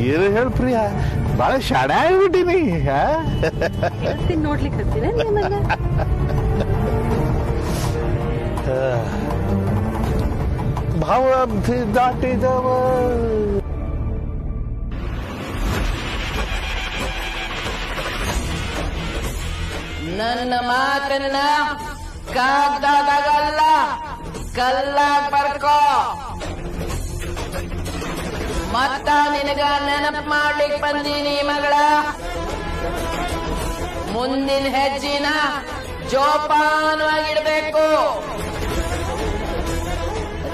Speaker 13: ಏನು ಹೇಳ ಪ್ರಿಯಾ, ಬಹಳ ಶಾಣೆ ಆಗ್ಬಿಟ್ಟಿನಿ.
Speaker 12: ನೋಡ್ಲಿಕ್ಕೆ ಹತ್ತೀರ ನಿಮ್ಮನ್ನ?
Speaker 13: ಭಾವಾಬ್ಧಿ ದಾಟಿದವ.
Speaker 15: ನನ್ನ ಮಾತನ್ನ ಕಾಗ್ದಾಗಲ್ಲ, ಕಲ್ಲಾಗ್ ಬರ್ಕೋ. ಮತ್ತ ನಿನಗ ನೆನಪು ಮಾಡ್ಲಿಕ್ ಬಂದೀನಿ ಮಗಳ. ಮುಂದಿನ ಹೆಜ್ಜಿನ ಜೋಪಾನವಾಗಿಡ್ಬೇಕು.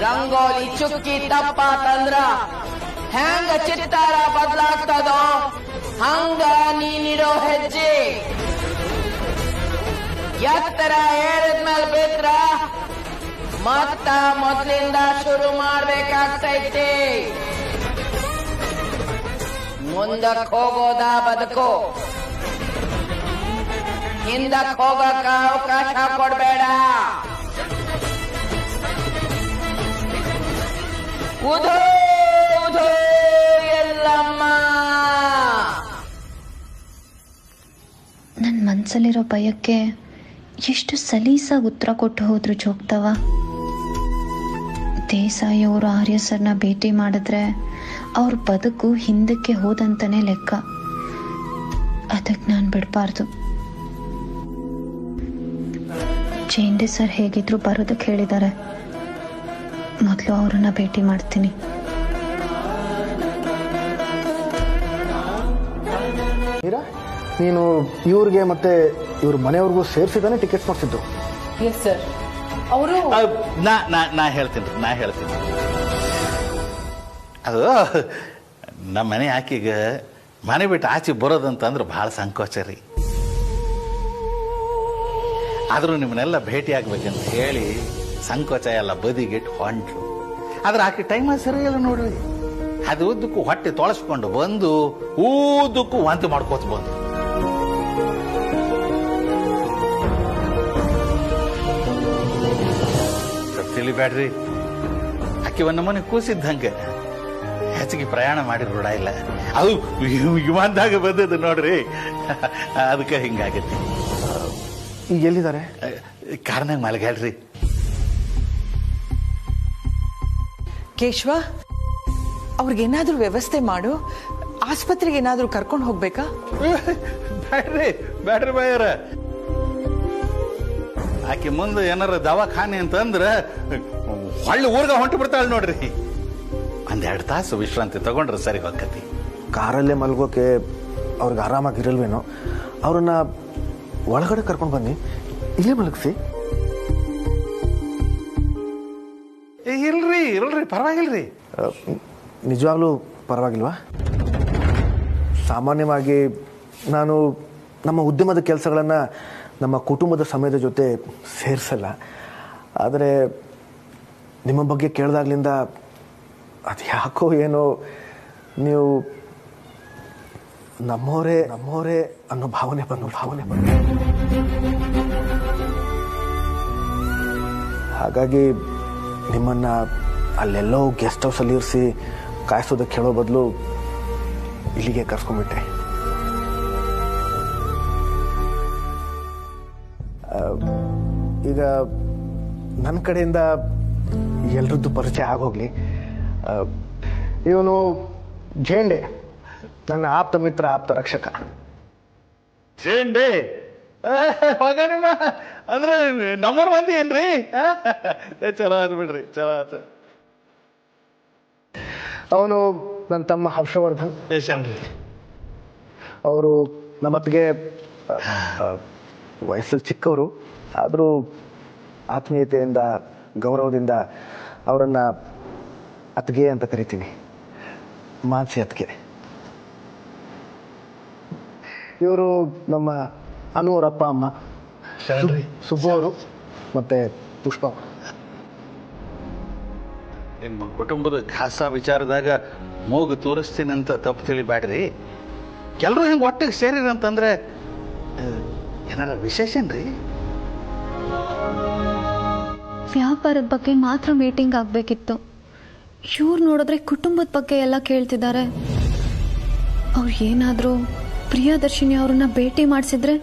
Speaker 15: ರಂಗೋಲಿ ಚುಕ್ಕಿ ತಪ್ಪಾತಂದ್ರ ಹೆಂಗ ಚಿತ್ತಾರ ಬದಲಾಗ್ತದೋ ಹಂಗ ನೀನಿಡೋ ಹೆಜ್ಜೆ ಎತ್ತರ ಏರಿದ್ಮೇಲೆ ಬಿದ್ರ ಮತ್ತ ಮೊದ್ಲಿಂದ ಶುರು ಮಾಡ್ಬೇಕಾಗ್ತೈತಿ. ಮುಂದಕ್ಕೆ ಹೋಗೋದ ಬದುಕು, ಹಿಂದಕ್ಕೆ ಹೋಗಕ್ಕ ಅವಕಾಶ ಕೊಡ್ಬೇಡ. ಉಧೋ ಉಧೋ ಎಲ್ಲಮ್ಮ.
Speaker 2: ನನ್ನ ಮನಸ್ಸಲ್ಲಿರೋ ಭಯಕ್ಕೆ ಎಷ್ಟು ಸಲೀಸಾಗಿ ಉತ್ತರ ಕೊಟ್ಟು ಹೋದ್ರು ಜೋಗ್ತವ. ದೇಸಾಯಿ ಅವರು ಆರ್ಯ ಸರ್ನ ಭೇಟಿ ಮಾಡಿದ್ರೆ ಅವ್ರ ಬದುಕು ಹಿಂದಕ್ಕೆ ಹೋದಂತಾನೆ ಲೆಕ್ಕ. ಅದಕ್ಕೆ ನಾನು ಬಿಡಬಾರ್ದು. ಚೇಂಡೆ ಸರ್ ಹೇಗಿದ್ರು ಬರೋದಕ್ಕೆ ಹೇಳಿದ್ದಾರೆ. ಮೊದಲು ಅವ್ರನ್ನ ಭೇಟಿ ಮಾಡ್ತೀನಿ.
Speaker 4: ನೀನು ಇವ್ರಿಗೆ ಮತ್ತೆ ಇವ್ರ ಮನೆಯವ್ರಿಗೂ ಸೇರಿಸಿದಾನೆ ಟಿಕೆಟ್ಸ್ ಮಾಡಿಸಿದ್ದು?
Speaker 14: Yes sir. ಅವರು
Speaker 13: ನಾ ಹೇಳ್ತೀನಿ. ಅದು ನಮ್ಮ ಮನೆ ಆಕಿಗೆ ಮನೆ ಬಿಟ್ಟು ಆಚೆ ಬರೋದಂತಂದ್ರೆ ಭಾಳ ಸಂಕೋಚ ರೀ. ಆದರೂ ನಿಮ್ಮನ್ನೆಲ್ಲ ಭೇಟಿ ಆಗ್ಬೇಕಂತ ಹೇಳಿ ಸಂಕೋಚ ಎಲ್ಲ ಬದಿಗಿಟ್ಟು ಹೊಂಟ್ರು. ಆದ್ರೆ ಆಕೆ ಟೈಮ ಸರಿಯಲ್ಲ ನೋಡ್ರಿ. ಅದು ಉದ್ದಕ್ಕೂ ಹೊಟ್ಟೆ ತೊಳಸ್ಕೊಂಡು ಬಂದು ಊದಕ್ಕೂ ವಾಂತಿ ಮಾಡ್ಕೋತ ಬಂದು. ತಿಳಿಬ್ಯಾಡ್ರಿ, ಆಕೆ ಒಂದು ಮನೆ ಕೂಸಿದ್ದಂಗೆ ಹೆಚ್ಚಿಗೆ ಪ್ರಯಾಣ ಮಾಡಿ ರೂಢ ಇಲ್ಲ. ಅದು ವಿಮಾನದಾಗ ಬಂದದ್ದು ನೋಡ್ರಿ, ಅದಕ್ಕೆ ಹಿಂಗಾಗೈತಿ.
Speaker 4: ಈಗ ಎಲ್ಲಿದ್ದಾರೆ?
Speaker 13: ಕಾರ್ನಾಗ ಮಲಗ್ಯಾಳ್ರಿ.
Speaker 16: ಕೇಶವ, ಅವ್ರಿಗೇನಾದ್ರೂ ವ್ಯವಸ್ಥೆ ಮಾಡು. ಆಸ್ಪತ್ರೆಗೆ ಏನಾದ್ರೂ ಕರ್ಕೊಂಡು ಹೋಗ್ಬೇಕಾ?
Speaker 13: ಬ್ಯಾಡ್ರಿ ಬಾಯರ, ಆಕೆ ಮುಂದೆ ಏನಾರ ದವಾಖಾನೆ ಅಂತಂದ್ರೆ ಹೊಳ್ಳಿ ಊರ್ಗ ಹೊಂಟು ಬಿಡ್ತಾಳೆ ನೋಡ್ರಿ. ಒಂದೆರಡು ತಾಸು ವಿಶ್ರಾಂತಿ ತಗೊಂಡ್ರೆ ಸರಿ ಹೋಗತಿ.
Speaker 4: ಕಾರಲ್ಲೇ ಮಲ್ಗೋಕೆ ಅವ್ರಿಗೆ ಆರಾಮಾಗಿರಲ್ವೇನೋ, ಅವ್ರನ್ನ ಒಳಗಡೆ ಕರ್ಕೊಂಡು ಬನ್ನಿ, ಇಲ್ಲೇ ಮಲಗಿಸಿ.
Speaker 13: ಇಲ್ರಿ ಪರವಾಗಿಲ್ರಿ.
Speaker 4: ನಿಜವಾಗ್ಲೂ ಪರವಾಗಿಲ್ವಾ? ಸಾಮಾನ್ಯವಾಗಿ ನಾನು ನಮ್ಮ ಉದ್ಯಮದ ಕೆಲಸಗಳನ್ನು ನಮ್ಮ ಕುಟುಂಬದ ಸಮಯದ ಜೊತೆ ಸೇರಿಸಲ್ಲ. ಆದರೆ ನಿಮ್ಮ ಬಗ್ಗೆ ಕೇಳಿದಾಗ್ಲಿಂದ ಅದು ಯಾಕೋ ಏನೋ ನೀವು ನಮ್ಮವರೇ ಅನ್ನೋ ಭಾವನೆ ಬಂದು ಹಾಗಾಗಿ ನಿಮ್ಮನ್ನು ಅಲ್ಲೆಲ್ಲೋ ಗೆಸ್ಟ್ ಹೌಸಲ್ಲಿ ಇರಿಸಿ ಕಾಯಿಸೋದಕ್ಕೆ ಹೇಳೋ ಬದಲು ಇಲ್ಲಿಗೆ ಕರ್ಸ್ಕೊಂಡ್ಬಿಟ್ಟೆ. ಈಗ ನನ್ನ ಕಡೆಯಿಂದ ಎಲ್ರದ್ದು ಪರಿಚಯ ಆಗೋಗ್ಲಿ. ಇವನು ಜೇಂಡೆ, ನನ್ನ ಆಪ್ತ ಮಿತ್ರ, ಆಪ್ತ ರಕ್ಷಕ.
Speaker 13: ಜೇಂಡೆ ಅಂದ್ರೆ ನಂಬರ್ ಮಂದಿ ಏನ್ರಿ? ಚಲೋ ಆಯ್ತು ಬಿಡ್ರಿ, ಚಲೋ ಆಯ್ತು.
Speaker 4: ಅವನು ನನ್ನ ತಮ್ಮ ಹರ್ಷವರ್ಧನ್. ಅವರು ನಮ್ಮತ್ತಿಗೆ ವಯಸ್ಸಲ್ಲಿ ಚಿಕ್ಕವರು, ಆದರೂ ಆತ್ಮೀಯತೆಯಿಂದ ಗೌರವದಿಂದ ಅವರನ್ನು ಅತ್ತಿಗೆ ಅಂತ ಕರಿತೀನಿ, ಮಾನಸಿ ಅತ್ತಿಗೆ. ಇವರು ನಮ್ಮ ಅನುವರ ಅಪ್ಪ ಅಮ್ಮ, ಸುಬ್ಬು ಅವರು ಮತ್ತು ಪುಷ್ಪ.
Speaker 13: ನಿಮ್ಮ ಕುಟುಂಬದ ಖಾಸ ವಿಚಾರದಾಗ ಮೂಗು ತೋರಿಸ್ತೀನಂತ ತಪ್ಪು ತಿಳಿಬ್ಯಾಡ್ರಿ. ಎಲ್ಲರೂ ಹಿಂಗೆ ಒಟ್ಟಿಗೆ ಸೇರಿರಂತಂದ್ರೆ ಏನಾರ ವಿಶೇಷನ್ರಿ?
Speaker 8: ವ್ಯಾಪಾರದ ಬಗ್ಗೆ ಮಾತ್ರ ಮೀಟಿಂಗ್ ಆಗಬೇಕಿತ್ತು. ಇವ್ರು ನೋಡಿದ್ರೆ ಕುಟುಂಬದ ಬಗ್ಗೆ ಎಲ್ಲ ಕೇಳ್ತಿದ್ದಾರೆ. ಅವ್ರು ಏನಾದರೂ ಪ್ರಿಯದರ್ಶಿನಿ ಅವ್ರನ್ನ ಭೇಟಿ ಮಾಡಿಸಿದ್ರೆ,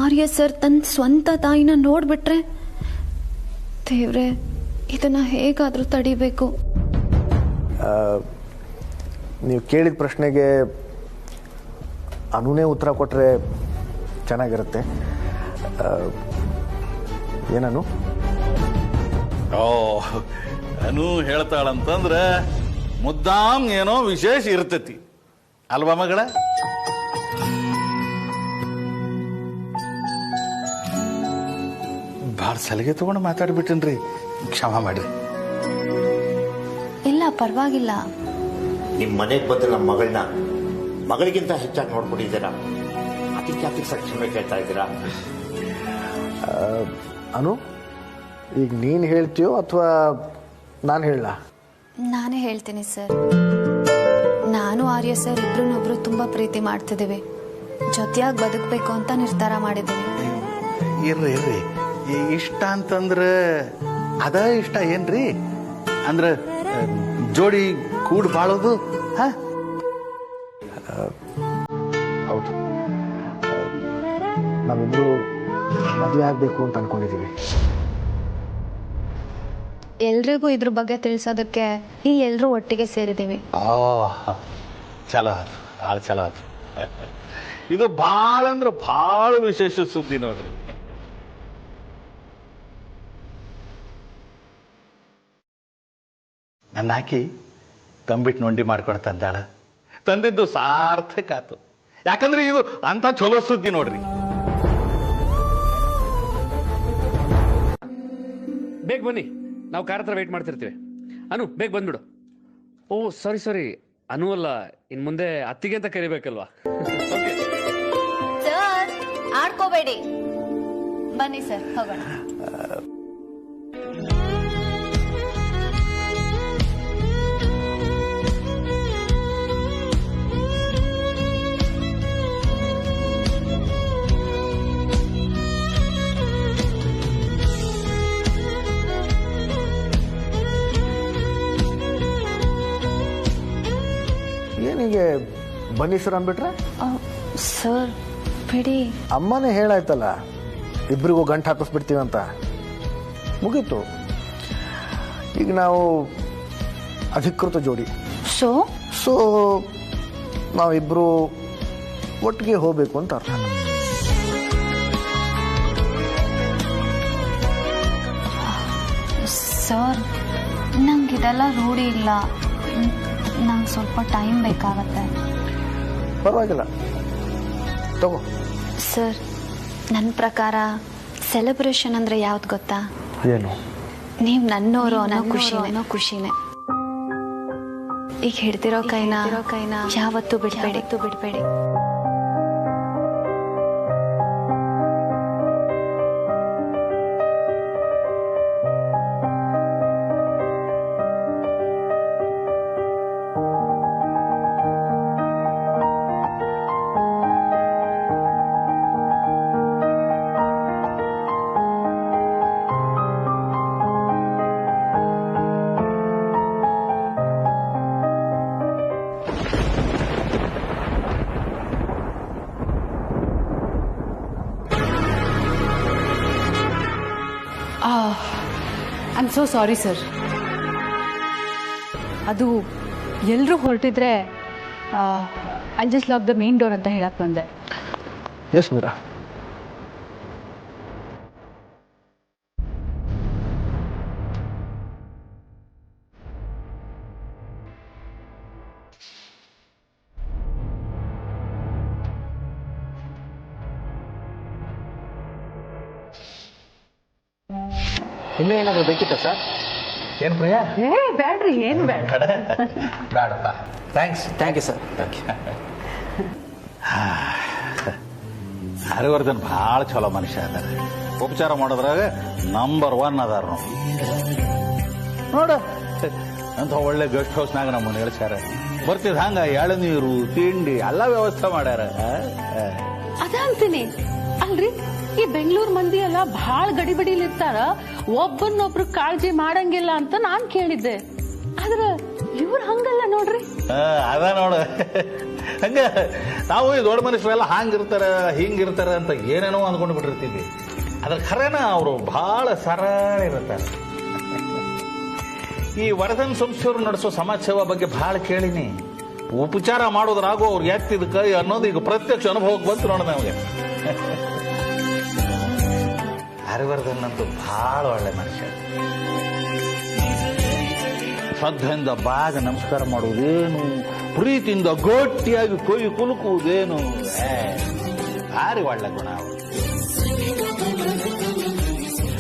Speaker 8: ಆರ್ಯ ಸರ್ ತನ್ನ ಸ್ವಂತ ತಾಯಿನ ನೋಡ್ಬಿಟ್ರೆ, ದೇವ್ರೆ ಇದನ್ನ ಹೇಗಾದರೂ ತಡಿಬೇಕು.
Speaker 4: ನೀವು ಕೇಳಿದ ಪ್ರಶ್ನೆಗೆ ಅನುನೇ ಉತ್ತರ ಕೊಟ್ಟರೆ ಚೆನ್ನಾಗಿರುತ್ತೆ. ಏನನು?
Speaker 13: ಅನು ಹೇಳ್ತಾಳಂತಂದ್ರೆ ಮುದ್ದಾಮ್ ಏನೋ ವಿಶೇಷ ಇರ್ತೈತಿ ಅಲ್ವಾ ಮಗಳ? ಭಾಳ ಸಲಿಗೆ ತಗೊಂಡು ಮಾತಾಡ್ಬಿಟ್ಟೇನ್ರಿ, ಕ್ಷಮ ಮಾಡ್ರಿ.
Speaker 8: ಇಲ್ಲ ಪರವಾಗಿಲ್ಲ.
Speaker 3: ನಿಮ್ಮ ಮನೆಗೆ ಬಂದು ನಮ್ಮ ಮಗಳನ್ನ ಮಗಳಿಗಿಂತ ಹೆಚ್ಚಾಗಿ ನೋಡ್ಕೊಂಡಿದ್ದೀರಾ, ಅದಕ್ಕೆ ಕ್ಷಮೆ ಕೇಳ್ತಾ ಇದ್ದೀರಾ?
Speaker 4: ಅನು, ಈಗ ನೀನು ಹೇಳ್ತೀಯೋ ಅಥವಾ ನಾನು ಹೇಳಲ್ಲ?
Speaker 8: ನಾನೇ ಹೇಳ್ತೀನಿ ಸರ್. ನಾನು ಆರ್ಯ ಸರ್ ಇಬ್ರನ್ನೊಬ್ರು ತುಂಬ ಪ್ರೀತಿ ಮಾಡ್ತಿದ್ದೀವಿ, ಜೊತೆಯಾಗಿ ಬದುಕಬೇಕು ಅಂತ ನಿರ್ಧಾರ ಮಾಡಿದ್ದೀವಿ.
Speaker 13: ಇರ್ರಿ ಇಷ್ಟ ಅಂತಂದ್ರೆ ಅದ ಇಷ್ಟ ಏನ್ರಿ? ಅಂದ್ರೆ ಜೋಡಿ ಕೂಡ್ ಬಾಳೋದು?
Speaker 4: ಹೌದು, ನಾವಿಬ್ರು ಮದುವೆ ಆಗಬೇಕು ಅಂತ ಅನ್ಕೊಂಡಿದ್ದೀವಿ.
Speaker 8: ಎಲ್ರಿಗೂ ಇದ್ರ ಬಗ್ಗೆ ತಿಳಿಸೋದಕ್ಕೆ ಈ ಎಲ್ಲರೂ ಒಟ್ಟಿಗೆ ಸೇರಿದ್ದೀವಿ.
Speaker 13: ಚಲೋ ಆಯ್ತು, ಭಾಳ ಚಲೋ ಆಯ್ತು. ಇದು ಭಾಳ ಅಂದ್ರೆ ಭಾಳ ವಿಶೇಷ ಸುದ್ದಿ ನೋಡ್ರಿ. ನನ್ನ ಹಾಕಿ ತಂಬಿಟ್ಟು ನೊಂಡಿ ಮಾಡ್ಕೊಳ್ತಂದಾಳ. ತಂದಿದ್ದು ಸಾರ್ಥಕ ಆತು, ಯಾಕಂದ್ರೆ ಇದು ಅಂತ ಚಲೋ ಸುದ್ದಿ ನೋಡ್ರಿ.
Speaker 10: ಬೇಗ ಬನ್ನಿ, ನಾವು ಕಾರ್ ಹತ್ರ ವೇಟ್ ಮಾಡ್ತಿರ್ತೀವಿ. ಅನು ಬೇಗ ಬಂದ್ಬಿಡು. ಓ ಸಾರಿ, ಅನು ಅಲ್ಲ, ಇನ್ ಮುಂದೆ ಅತ್ತಿಗೆ ಅಂತ ಕರಿಬೇಕಲ್ವಾ?
Speaker 8: ಸರ್ ಆಡ್ಕೋಬೇಡಿ, ಬನ್ನಿ ಸರ್ ಹೋಗೋಣ.
Speaker 4: ಏನಿಗೆ ಬನ್ನಿ ಸರ್ ಅಂದ್ಬಿಟ್ರೆ?
Speaker 8: ಸರ್ ಬಿಡಿ.
Speaker 4: ಅಮ್ಮನೇ ಹೇಳಾಯ್ತಲ್ಲ, ಇಬ್ಬರಿಗೂ ಗಂಟು ಹಾಕಿಸ್ಬಿಡ್ತೀವಿ ಅಂತ. ಮುಗೀತು, ಈಗ ನಾವು ಅಧಿಕೃತ ಜೋಡಿ. ಸೊ ನಾವಿಬ್ಬರು ಒಟ್ಟಿಗೆ ಹೋಗ್ಬೇಕು ಅಂತ ಅರ್ಥ.
Speaker 8: ಸರ್ ನಂಗೆ ಇದೆಲ್ಲ ರೂಢಿ ಇಲ್ಲ, ನಂಗೆ ಸ್ವಲ್ಪ ಟೈಮ್ ಬೇಕಾಗತ್ತೆ.
Speaker 4: ಪರವಾಗಿಲ್ಲ ತಗೋ.
Speaker 8: ಸರ್, ನನ್ನ ಪ್ರಕಾರ ಸೆಲೆಬ್ರೇಷನ್ ಅಂದ್ರೆ ಯಾವ್ದು ಗೊತ್ತಾ?
Speaker 4: ಏನು?
Speaker 8: ನೀವು ನನ್ನೋರು ಅನ್ನೋ ಖುಷಿನೇ. ಈಗ ಹಿಡ್ದಿರೋ ಕೈನ ಯಾವತ್ತೂ ಬಿಡಬೇಡಿ.
Speaker 14: I am so sorry sir. ಅದು ಎಲ್ಲರೂ ಹೊರಟಿದ್ರೆ I just lock the main door ಅಂತ ಹೇಳಕ್ ಬಂದೆ.
Speaker 4: ಎಸ್ ಮೀರಾ. ಇನ್ನೂ ಏನಾದರೂ ಬೇಕಿತ್ತ ಸರ್? ಏನು ಪ್ರಿಯಾ?
Speaker 14: ಬ್ಯಾಡ್ರಿ, ಏನು ಬೇಡ.
Speaker 13: ಬೇಡಪ್ಪ. Thank you sir. ಹರಿವರ್ಧನ್ ಭಾಳ ಚಲೋ ಮನುಷ್ಯ ಅದಾರೆ. ಉಪಚಾರ ಮಾಡೋದ್ರಾಗ ನಂಬರ್ 1 ಅದಾರ ನೋಡ. ಅಂತ ಒಳ್ಳೆ ಗೆಸ್ಟ್ ಹೌಸ್ನಾಗ ನಮ್ಮನ್ನು ಇಳಿಸ್ಯಾರ. ಬರ್ತಿದ್ ಹಂಗ ಎಳನೀರು ತಿಂಡಿ ಎಲ್ಲ ವ್ಯವಸ್ಥೆ ಮಾಡ್ಯಾರ.
Speaker 12: ಅದಂತೀನಿ ಅಲ್ರಿ, ಈ ಬೆಂಗಳೂರು ಮಂದಿ ಎಲ್ಲ ಭಾಳ ಗಡಿಬಿಡಿಲಿರ್ತಾರ, ಒಬ್ಬರನ್ನೊಬ್ರು ಕಾಳಜಿ ಮಾಡಂಗಿಲ್ಲ ಅಂತ ನಾನ್ ಕೇಳಿದ್ದೆ. ಆದ್ರ ಇವ್ರು ಹಂಗಲ್ಲ ನೋಡ್ರಿ.
Speaker 13: ಅದ ನೋಡ, ಹಂಗ ನಾವು ಈ ದೊಡ್ಡ ಮನುಷ್ಯರೆಲ್ಲ ಹಾಂಗಿರ್ತಾರ ಹಿಂಗಿರ್ತಾರ ಅಂತ ಏನೇನೋ ಅಂದ್ಕೊಂಡು ಬಿಟ್ಟಿರ್ತೀವಿ. ಅದ್ರ ಖರೇನ ಅವರು ಬಹಳ ಸರಳ ಇರ್ತಾರೆ. ಈ ವರ್ಧನ್ ಸಂಸ್ಥೆಯವರು ನಡೆಸೋ ಸಮಾಜ ಸೇವಾ ಬಗ್ಗೆ ಬಹಳ ಕೇಳಿನಿ. ಉಪಚಾರ ಮಾಡೋದ್ರಾಗು ಅವ್ರು ಎತ್ತಿದ ಕೈ ಅನ್ನೋದು ಈಗ ಪ್ರತ್ಯಕ್ಷ ಅನುಭವಕ್ಕೆ ಬಂತು ನೋಡ ನಮಗೆ. ಹರಿವರ್ಧನ್ ಅಂತೂ ಬಹಳ ಒಳ್ಳೆ ಮನುಷ್ಯ. ಶ್ರದ್ಧೆಯಿಂದ ಬಾಗ ನಮಸ್ಕಾರ ಮಾಡುವುದೇನು, ಪ್ರೀತಿಯಿಂದ ಗಟ್ಟಿಯಾಗಿ ಕೊಯ್ಯಿ ಕುಲುಕುವುದೇನು, ಭಾರಿ ಒಳ್ಳೆ ಗುಣ.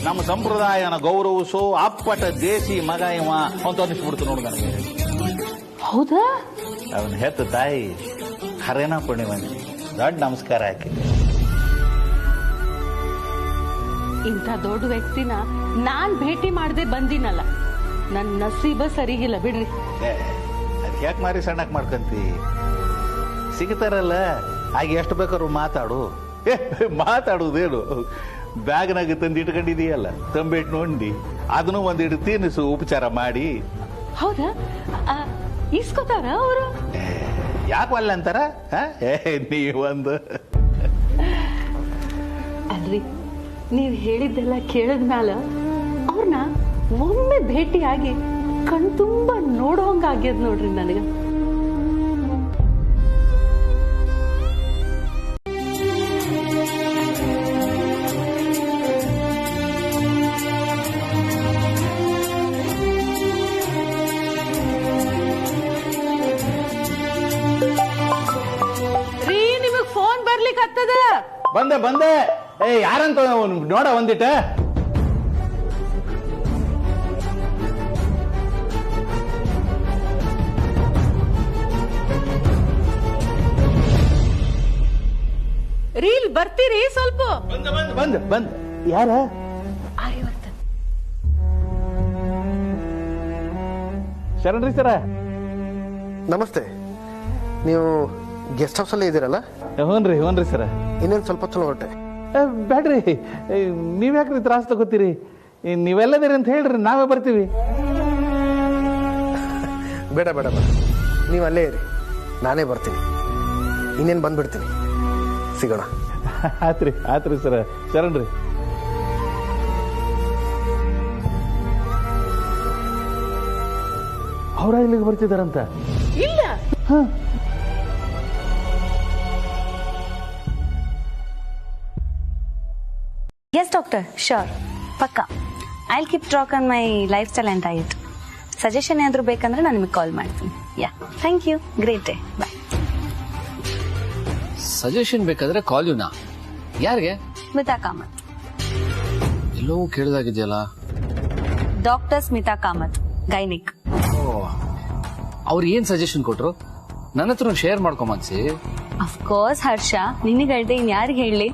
Speaker 13: ನಮ್ಮ ಸಂಪ್ರದಾಯನ ಗೌರವಿಸೋ ಅಪ್ಪಟ ದೇಸಿ ಮಗ ಇವ ಅಂತ ಅನಿಸ್ಬಿಡ್ತು ನೋಡು ನನಗೆ.
Speaker 12: ಹೌದಾ?
Speaker 13: ಅವನ ಹೆತ್ತ ತಾಯಿ ಹರೇನ ಪೂರ್ಣಿಮಂದಿ ದೊಡ್ಡ ನಮಸ್ಕಾರ ಹಾಕಿ.
Speaker 12: ಇಂಥ ದೊಡ್ಡ ವ್ಯಕ್ತಿನ ನಾನ್ ಭೇಟಿ ಮಾಡದೆ ಬಂದಿನಲ್ಲ, ನನ್ನ ನಸೀಬ ಸರಿಗಿಲ್ಲ ಬಿಡ್ರಿ.
Speaker 13: ಅದಕ್ಕೆ ಯಾಕೆ ಮಾರಿ ಸಣ್ಣಕ್ ಮಾಡ್ಕಂತಿ? ಸಿಗ್ತಾರಲ್ಲ ಆಗ ಎಷ್ಟು ಬೇಕಾದ್ರು ಮಾತಾಡು. ಮಾತಾಡುವುದೇನು, ಬ್ಯಾಗ್ನಾಗ ತಂದು ಇಟ್ಕೊಂಡಿದೀಯಲ್ಲ ತಂಬಿಟ್ಟು ನೋಡಿ ಅದನ್ನು ಒಂದಿಟ್ಟು ತಿನ್ನಿಸು, ಉಪಚಾರ ಮಾಡಿ.
Speaker 12: ಹೌದಾ? ಇಸ್ಕೋತಾರ ಅವರು?
Speaker 13: ಯಾಕೆ ಅಲ್ಲ ಅಂತಾರ? ನೀವೊಂದು
Speaker 12: ಅಲ್ರಿ, ನೀವ್ ಹೇಳಿದ್ದೆಲ್ಲ ಕೇಳಿದ್ಮ್ಯಾಲ ಅವ್ರನ್ನ ಒಮ್ಮೆ ಭೇಟಿಯಾಗಿ ಕಣ್ ತುಂಬಾ ನೋಡೋಂಗಾಗ್ಯದ ನೋಡ್ರಿ ನನಗ. ರೀ, ನಿಮಗ್ ಫೋನ್ ಬರ್ಲಿಕ್ಕೆ ಹತ್ತದ.
Speaker 13: ಬಂದೆ. ಯಾರಂತ ನೋಡ ಒಂದಿಟ.
Speaker 12: ರೀಲ್ ಬರ್ತೀರಿ ಸ್ವಲ್ಪ?
Speaker 13: ಬಂದ್. ಯಾರ?
Speaker 12: ಆರ್ಯವರ್ಧನ್.
Speaker 13: ಶರಣ್ರಿ ಸರ.
Speaker 4: ನಮಸ್ತೆ. ನೀವು ಗೆಸ್ಟ್ ಹೌಸ್ ಅಲ್ಲೇ ಇದ್ದೀರಲ್ಲ?
Speaker 13: ಹ್ಞೂನ್ರಿ ಸರ.
Speaker 4: ಇನ್ನೇನು ಸ್ವಲ್ಪ ಚಲೋ ಹೊರಟೆ.
Speaker 13: ಬ್ಯಾಡ್ರಿ, ನೀವ್ಯಾಕ್ರಿ ತ್ರಾಸ ತಗೋತೀರಿ? ನೀವೆಲ್ಲದಿರಿ ಅಂತ ಹೇಳ್ರಿ, ನಾವೇ ಬರ್ತೀವಿ.
Speaker 4: ಬೇಡ ನೀವು ಅಲ್ಲೇ ಇರಿ, ನಾನೇ ಬರ್ತೀನಿ. ಇನ್ನೇನು ಬಂದ್ಬಿಡ್ತೀನಿ, ಸಿಗೋಣ.
Speaker 13: ಆತ್ರಿ ಸರ. ಶರಣ್ರಿ. ಅವ್ರ ಇಲ್ಲಿಗೆ ಬರ್ತಿದಾರಂತ?
Speaker 12: ಇಲ್ಲ.
Speaker 17: Yes, doctor. Sure. Pakka. I'll keep track on my lifestyle and diet. Suggestion ಏನಾದರೂ ಬೇಕಂದ್ರೆ ನಾನು ನಿಮಗೆ ಕಾಲ್ ಮಾಡ್ತೀನಿ. Yeah. Thank you. Great day. Bye.
Speaker 10: Suggestion ಬೇಕಾದ್ರೆ ಕಾಲ್ ಯುನಾ. ಯಾರಿಗೆ?
Speaker 17: ಸ್ಮಿತಾ ಕಾಮತ್.
Speaker 10: ಎಲ್ಲವೂ ಕೇಳಿದಾಗಿದೆಯಲ್ಲ.
Speaker 17: Doctor Smita Kamath, gynaec.
Speaker 10: ಅವ್ರು ಏನ್ ಸಜೆಷನ್ ಕೊಟ್ರು? ನನ್ನ ಹತ್ರ ಶೇರ್ ಮಾಡ್ಕೊಂಬನ್ಸಿ.
Speaker 17: ಅಫ್ಕೋರ್ಸ್ ಹರ್ಷ, ನಿನಗೆ ಹೇಳ್ದೆ ಇನ್ ಯಾರಿಗೆ ಹೇಳಿ?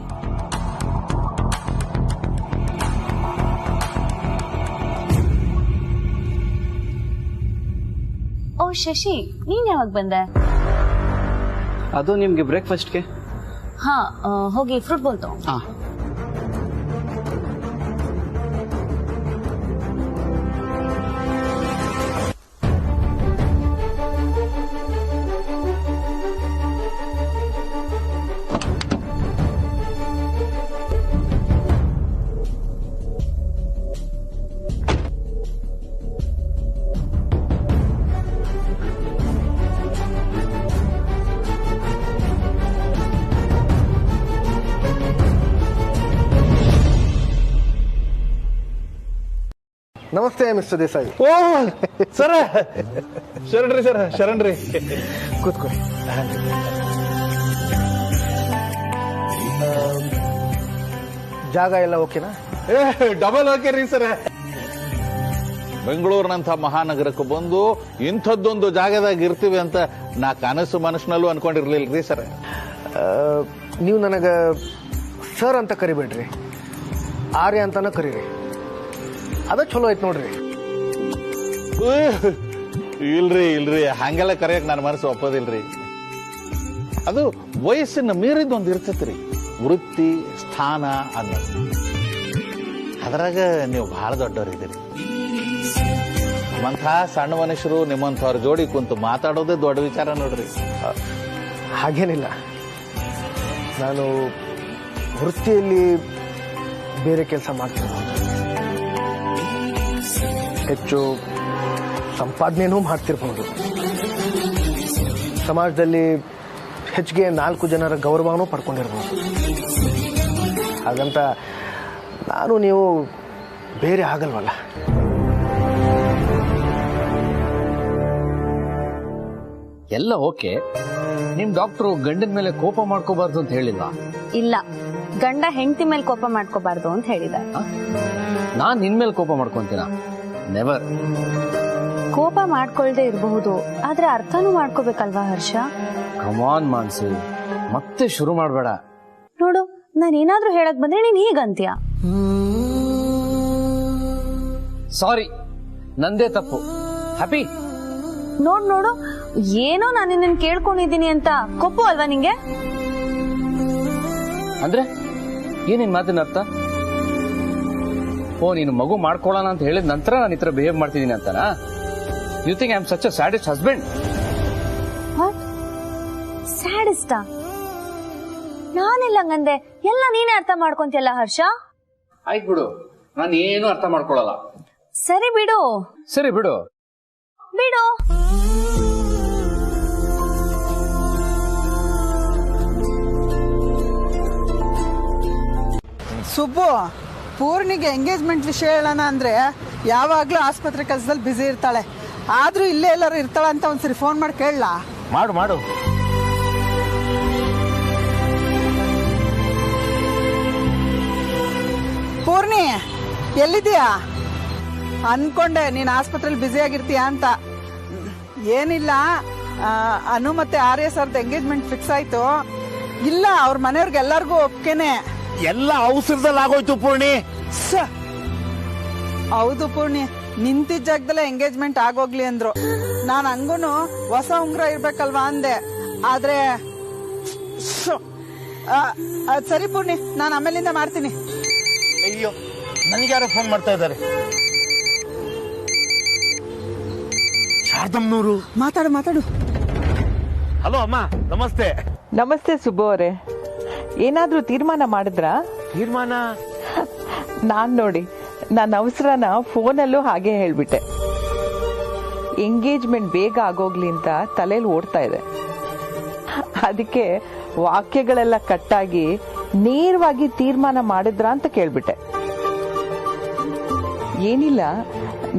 Speaker 17: ಓ ಶಶಿ, ನೀನ್ ಯಾವಾಗ ಬಂದೆ?
Speaker 18: ಅದು ನಿಮ್ಗೆ ಬ್ರೇಕ್ಫಾಸ್ಟ್ಗೆ.
Speaker 17: ಹಾ, ಹೋಗಿ ಫ್ರೂಟ್ ಬೋಲ್ ತಗೋ.
Speaker 4: ನಮಸ್ತೆ ಮಿಸ್ಟರ್ ದೇಸಾಯಿ.
Speaker 13: ಓ ಸರ, ಶರಣ್ರಿ ಸರ್, ಶರಣ್ರಿ.
Speaker 4: ಕೂತ್ಕೊಳ್ಳಿ. ಜಾಗ ಎಲ್ಲ ಓಕೆನಾ?
Speaker 13: ಡಬಲ್ ಓಕೆ ರೀ ಸರ್. ಬೆಂಗಳೂರಿನಂಥ ಮಹಾನಗರಕ್ಕೆ ಬಂದು ಇಂಥದ್ದೊಂದು ಜಾಗದಾಗ ಇರ್ತೀವಿ ಅಂತ ನಾ ಕನಸು ಮನಸ್ಸಿನಲ್ಲೂ ಅನ್ಕೊಂಡಿರ್ಲಿಲ್ರಿ ಸರ್.
Speaker 4: ನೀವು ನನಗೆ ಸರ್ ಅಂತ ಕರಿಬೇಡ್ರಿ, ಆರ್ಯ ಅಂತಾನ ಕರೀರಿ. ಅದ ಚಲೋ ಐತ್ ನೋಡ್ರಿ.
Speaker 13: ಇಲ್ರಿ ಹಂಗೆಲ್ಲ ಕರೆಯಕ್ ನನ್ನ ಮನಸ್ಸು ಒಪ್ಪೋದಿಲ್ರಿ. ಅದು ವಯಸ್ಸಿನ ಮೀರಿದೊಂದು ಇರ್ತೈತ್ರಿ, ವೃತ್ತಿ ಸ್ಥಾನ ಅನ್ನೋದು. ಅದ್ರಾಗ ನೀವು ಬಹಳ ದೊಡ್ಡವರಿದ್ದೀರಿ. ನಮ್ಮಂಥ ಸಣ್ಣ ಮನುಷ್ಯರು ನಿಮ್ಮಂಥವ್ರ ಜೋಡಿ ಕುಂತು ಮಾತಾಡೋದೇ ದೊಡ್ಡ ವಿಚಾರ ನೋಡ್ರಿ.
Speaker 4: ಹಾಗೇನಿಲ್ಲ, ನಾನು ವೃತ್ತಿಯಲ್ಲಿ ಬೇರೆ ಕೆಲಸ ಮಾಡ್ತೀನಿ, ಹೆಚ್ಚು ಸಂಪಾದನೆನೂ ಮಾಡ್ತಿರ್ಬೋದು, ಸಮಾಜದಲ್ಲಿ ಹೆಚ್ಚಿಗೆ 4 ಜನರ ಗೌರವನೂ ಪಡ್ಕೊಂಡಿರ್ಬೋದು. ಹಾಗಂತ ನಾನು ನೀವು ಬೇರೆ ಆಗಲ್ವಲ್ಲ.
Speaker 10: ಎಲ್ಲ ಓಕೆ. ನಿಮ್ ಡಾಕ್ಟ್ರು ಗಂಡನ ಮೇಲೆ ಕೋಪ ಮಾಡ್ಕೋಬಾರ್ದು ಅಂತ ಹೇಳಿಲ್ಲ?
Speaker 17: ಇಲ್ಲ, ಗಂಡ ಹೆಂಡತಿ ಮೇಲೆ ಕೋಪ ಮಾಡ್ಕೋಬಾರ್ದು ಅಂತ ಹೇಳಿದ್ದಾರೆ.
Speaker 10: ನಾನ್ ನಿನ್ ಮೇಲೆ ಕೋಪ ಮಾಡ್ಕೊಂತೀನ? ನೆವರ್.
Speaker 17: ಕೋಪ ಮಾಡ್ಕೊಳ್ದೆ ಇರಬಹುದು, ಆದ್ರೆ ಅರ್ಥನೂ ಮಾಡ್ಕೋಬೇಕಲ್ವಾ ಹರ್ಷ?
Speaker 10: ಕಮಾನ್ ಮಾನ್ಸಿ, ಮತ್ತೆ ಶುರು ಮಾಡ್ಬೇಡ.
Speaker 17: ನೋಡು, ನಾನೇನಾದ್ರೂ ಹೇಳಕ್ ಬಂದ್ರೆ ನೀನ್ ಹೀಗಂತೀಯ.
Speaker 10: ಸಾರಿ, ನಂದೇ ತಪ್ಪು. ಹ್ಯಾಪಿ?
Speaker 17: ನೋಡು, ಏನೋ ನಾನು ನಿನ್ನ ಕೇಳ್ಕೊಂಡಿದ್ದೀನಿ ಅಂತ ಕೊಪ್ಪು ಅಲ್ವಾ ನಿಂಗೆ?
Speaker 10: ಅಂದ್ರೆ ಏನೇನ್ ಮಾತಿನ ಅರ್ಥ? ಓ, ನೀನು ಮಗು ಮಾಡ್ಕೊಳ್ಳೋಣ ಅಂತ ಹೇಳಿದ ನಂತರ ನಾನು ಈ ತರ ಬಿಹೇವ್ ಮಾಡ್ತಿದ್ದೀನಿ ಅಂತನಾ? You think I am such a sadist husband?
Speaker 17: ಸ್ಯಾಡಿಸ್ಟಾ? ನಾನೆಲ್ಲ ಹಂಗಂದೆ, ಎಲ್ಲ ನೀನೇ ಅರ್ಥ ಮಾಡ್ಕೊಂತಿಯಲ್ಲ ಹರ್ಷ.
Speaker 10: ಆಯ್ತು ಬಿಡು, ನಾನು ಏನು ಅರ್ಥ ಮಾಡ್ಕೊಳ್ಳಲ್ಲ.
Speaker 17: ಸರಿ ಬಿಡು.
Speaker 10: ಸರಿ ಬಿಡು.
Speaker 17: ಬಿಡು.
Speaker 19: ಸುಬ್ಬು, ಪೂರ್ಣಿಗೆ ಎಂಗೇಜ್ಮೆಂಟ್ ವಿಷಯ ಹೇಳೋಣ ಅಂದ್ರೆ ಯಾವಾಗ್ಲೂ ಆಸ್ಪತ್ರೆ ಕೆಲಸದಲ್ಲಿ ಬ್ಯುಸಿ ಇರ್ತಾಳೆ. ಆದ್ರೂ ಇಲ್ಲೇ ಎಲ್ಲರೂ ಇರ್ತಾಳೆ ಅಂತ ಒಂದ್ಸರಿ ಫೋನ್ ಮಾಡಿ ಕೇಳಲಾ?
Speaker 3: ಮಾಡು.
Speaker 19: ಪೂರ್ಣಿ, ಎಲ್ಲಿದ್ದೀಯಾ? ಅನ್ಕೊಂಡೆ ನೀನ್ ಆಸ್ಪತ್ರೆಯಲ್ಲಿ ಬ್ಯುಸಿ ಆಗಿರ್ತೀಯ ಅಂತ. ಏನಿಲ್ಲ, ಅನು ಮತ್ತೆ ಆರ್ಯ ಸರ್ದು ಎಂಗೇಜ್ಮೆಂಟ್ ಫಿಕ್ಸ್ ಆಯ್ತು. ಇಲ್ಲ, ಅವ್ರ ಮನೆಯವ್ರಿಗೆ ಎಲ್ಲರಿಗೂ ಒಪ್ಕೆನೆ.
Speaker 3: ಎಲ್ಲ ಅವಸರದಲ್ಲಿ ಆಗೋಯ್ತು ಪೂರ್ಣಿ.
Speaker 19: ಹೌದು ಪೂರ್ಣಿ, ನಿಂತಿದ್ದ ಜಾಗದಲ್ಲೇ ಎಂಗೇಜ್ಮೆಂಟ್ ಆಗೋಗ್ಲಿ ಅಂದ್ರು. ನಾನ್ ಹಂಗೂನು ಹೊಸ ಉಂಗ್ರ ಇರ್ಬೇಕಲ್ವಾ ಅಂದೆ. ಆದ್ರೆ ಸರಿ ಪೂರ್ಣಿ, ನಾನು ಆಮೇಲಿಂದ ಮಾಡ್ತೀನಿ.
Speaker 3: ಅಯ್ಯೋ, ನನಗ್ಯಾರೋ ಫೋನ್ ಮಾಡ್ತಾ ಇದ್ದಾರೆ. ಶಾರದಮ್ಮನವರು.
Speaker 19: ಮಾತಾಡು.
Speaker 3: ಹಲೋ ಅಮ್ಮ, ನಮಸ್ತೆ.
Speaker 16: ನಮಸ್ತೆ ಸುಬ್ಬು ಅವರೇ, ಏನಾದ್ರೂ ತೀರ್ಮಾನ ಮಾಡಿದ್ರಾ?
Speaker 3: ತೀರ್ಮಾನ?
Speaker 16: ನಾನ್ ನೋಡಿ, ನನ್ನ ಅವಸರನ ಫೋನಲ್ಲೂ ಹಾಗೆ ಹೇಳ್ಬಿಟ್ಟೆ. ಎಂಗೇಜ್ಮೆಂಟ್ ಬೇಗ ಆಗೋಗ್ಲಿ ಅಂತ ತಲೆಯಲ್ಲಿ ಓಡ್ತಾ ಇದೆ. ಅದಕ್ಕೆ ವಾಕ್ಯಗಳೆಲ್ಲ ಕಟ್ಟಾಗಿ ನೇರವಾಗಿ ತೀರ್ಮಾನ ಮಾಡಿದ್ರಾ ಅಂತ ಕೇಳ್ಬಿಟ್ಟೆ. ಏನಿಲ್ಲ,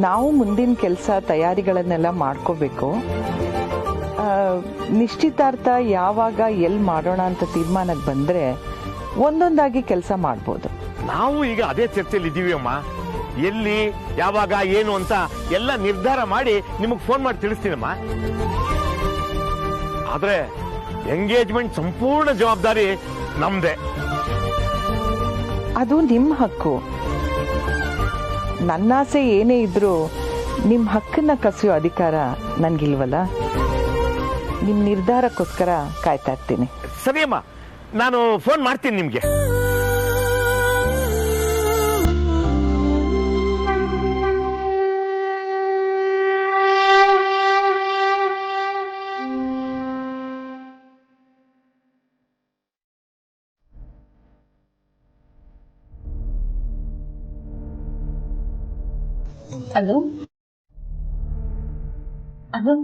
Speaker 16: ನಾವು ಮುಂದಿನ ಕೆಲಸ ತಯಾರಿಗಳನ್ನೆಲ್ಲ ಮಾಡ್ಕೋಬೇಕು. ನಿಶ್ಚಿತಾರ್ಥ ಯಾವಾಗ ಎಲ್ಲಿ ಮಾಡೋಣ ಅಂತ ತೀರ್ಮಾನಕ್ಕೆ ಬಂದ್ರೆ ಒಂದೊಂದಾಗಿ ಕೆಲಸ ಮಾಡ್ಬೋದು.
Speaker 3: ನಾವು ಈಗ ಅದೇ ಚರ್ಚೆಯಲ್ಲಿ ಇದ್ದೀವಿ ಅಮ್ಮ. ಎಲ್ಲಿ ಯಾವಾಗ ಏನು ಅಂತ ಎಲ್ಲ ನಿರ್ಧಾರ ಮಾಡಿ ನಿಮಗೆ ಫೋನ್ ಮಾಡಿ ತಿಳಿಸ್ತೀನಮ್ಮ. ಆದ್ರೆ ಎಂಗೇಜ್ಮೆಂಟ್ ಸಂಪೂರ್ಣ ಜವಾಬ್ದಾರಿ ನಮ್ದೇ.
Speaker 16: ಅದು ನಿಮ್ಮ ಹಕ್ಕು. ನನ್ನಾಸೆ ಏನೇ ಇದ್ರೂ ನಿಮ್ಮ ಹಕ್ಕನ್ನ ಕಸಿಯೋ ಅಧಿಕಾರ ನನ್ಗಿಲ್ವಲ್ಲ. ನಿಮ್ಮ ನಿರ್ಧಾರಕ್ಕೋಸ್ಕರ ಕಾಯ್ತಾ ಇರ್ತೀನಿ.
Speaker 3: ಸರಿ ಅಮ್ಮ, ನಾನು ಫೋನ್ ಮಾಡ್ತೀನಿ ನಿಮ್ಗೆ.
Speaker 2: ಹಲೋ ಹಲೋ,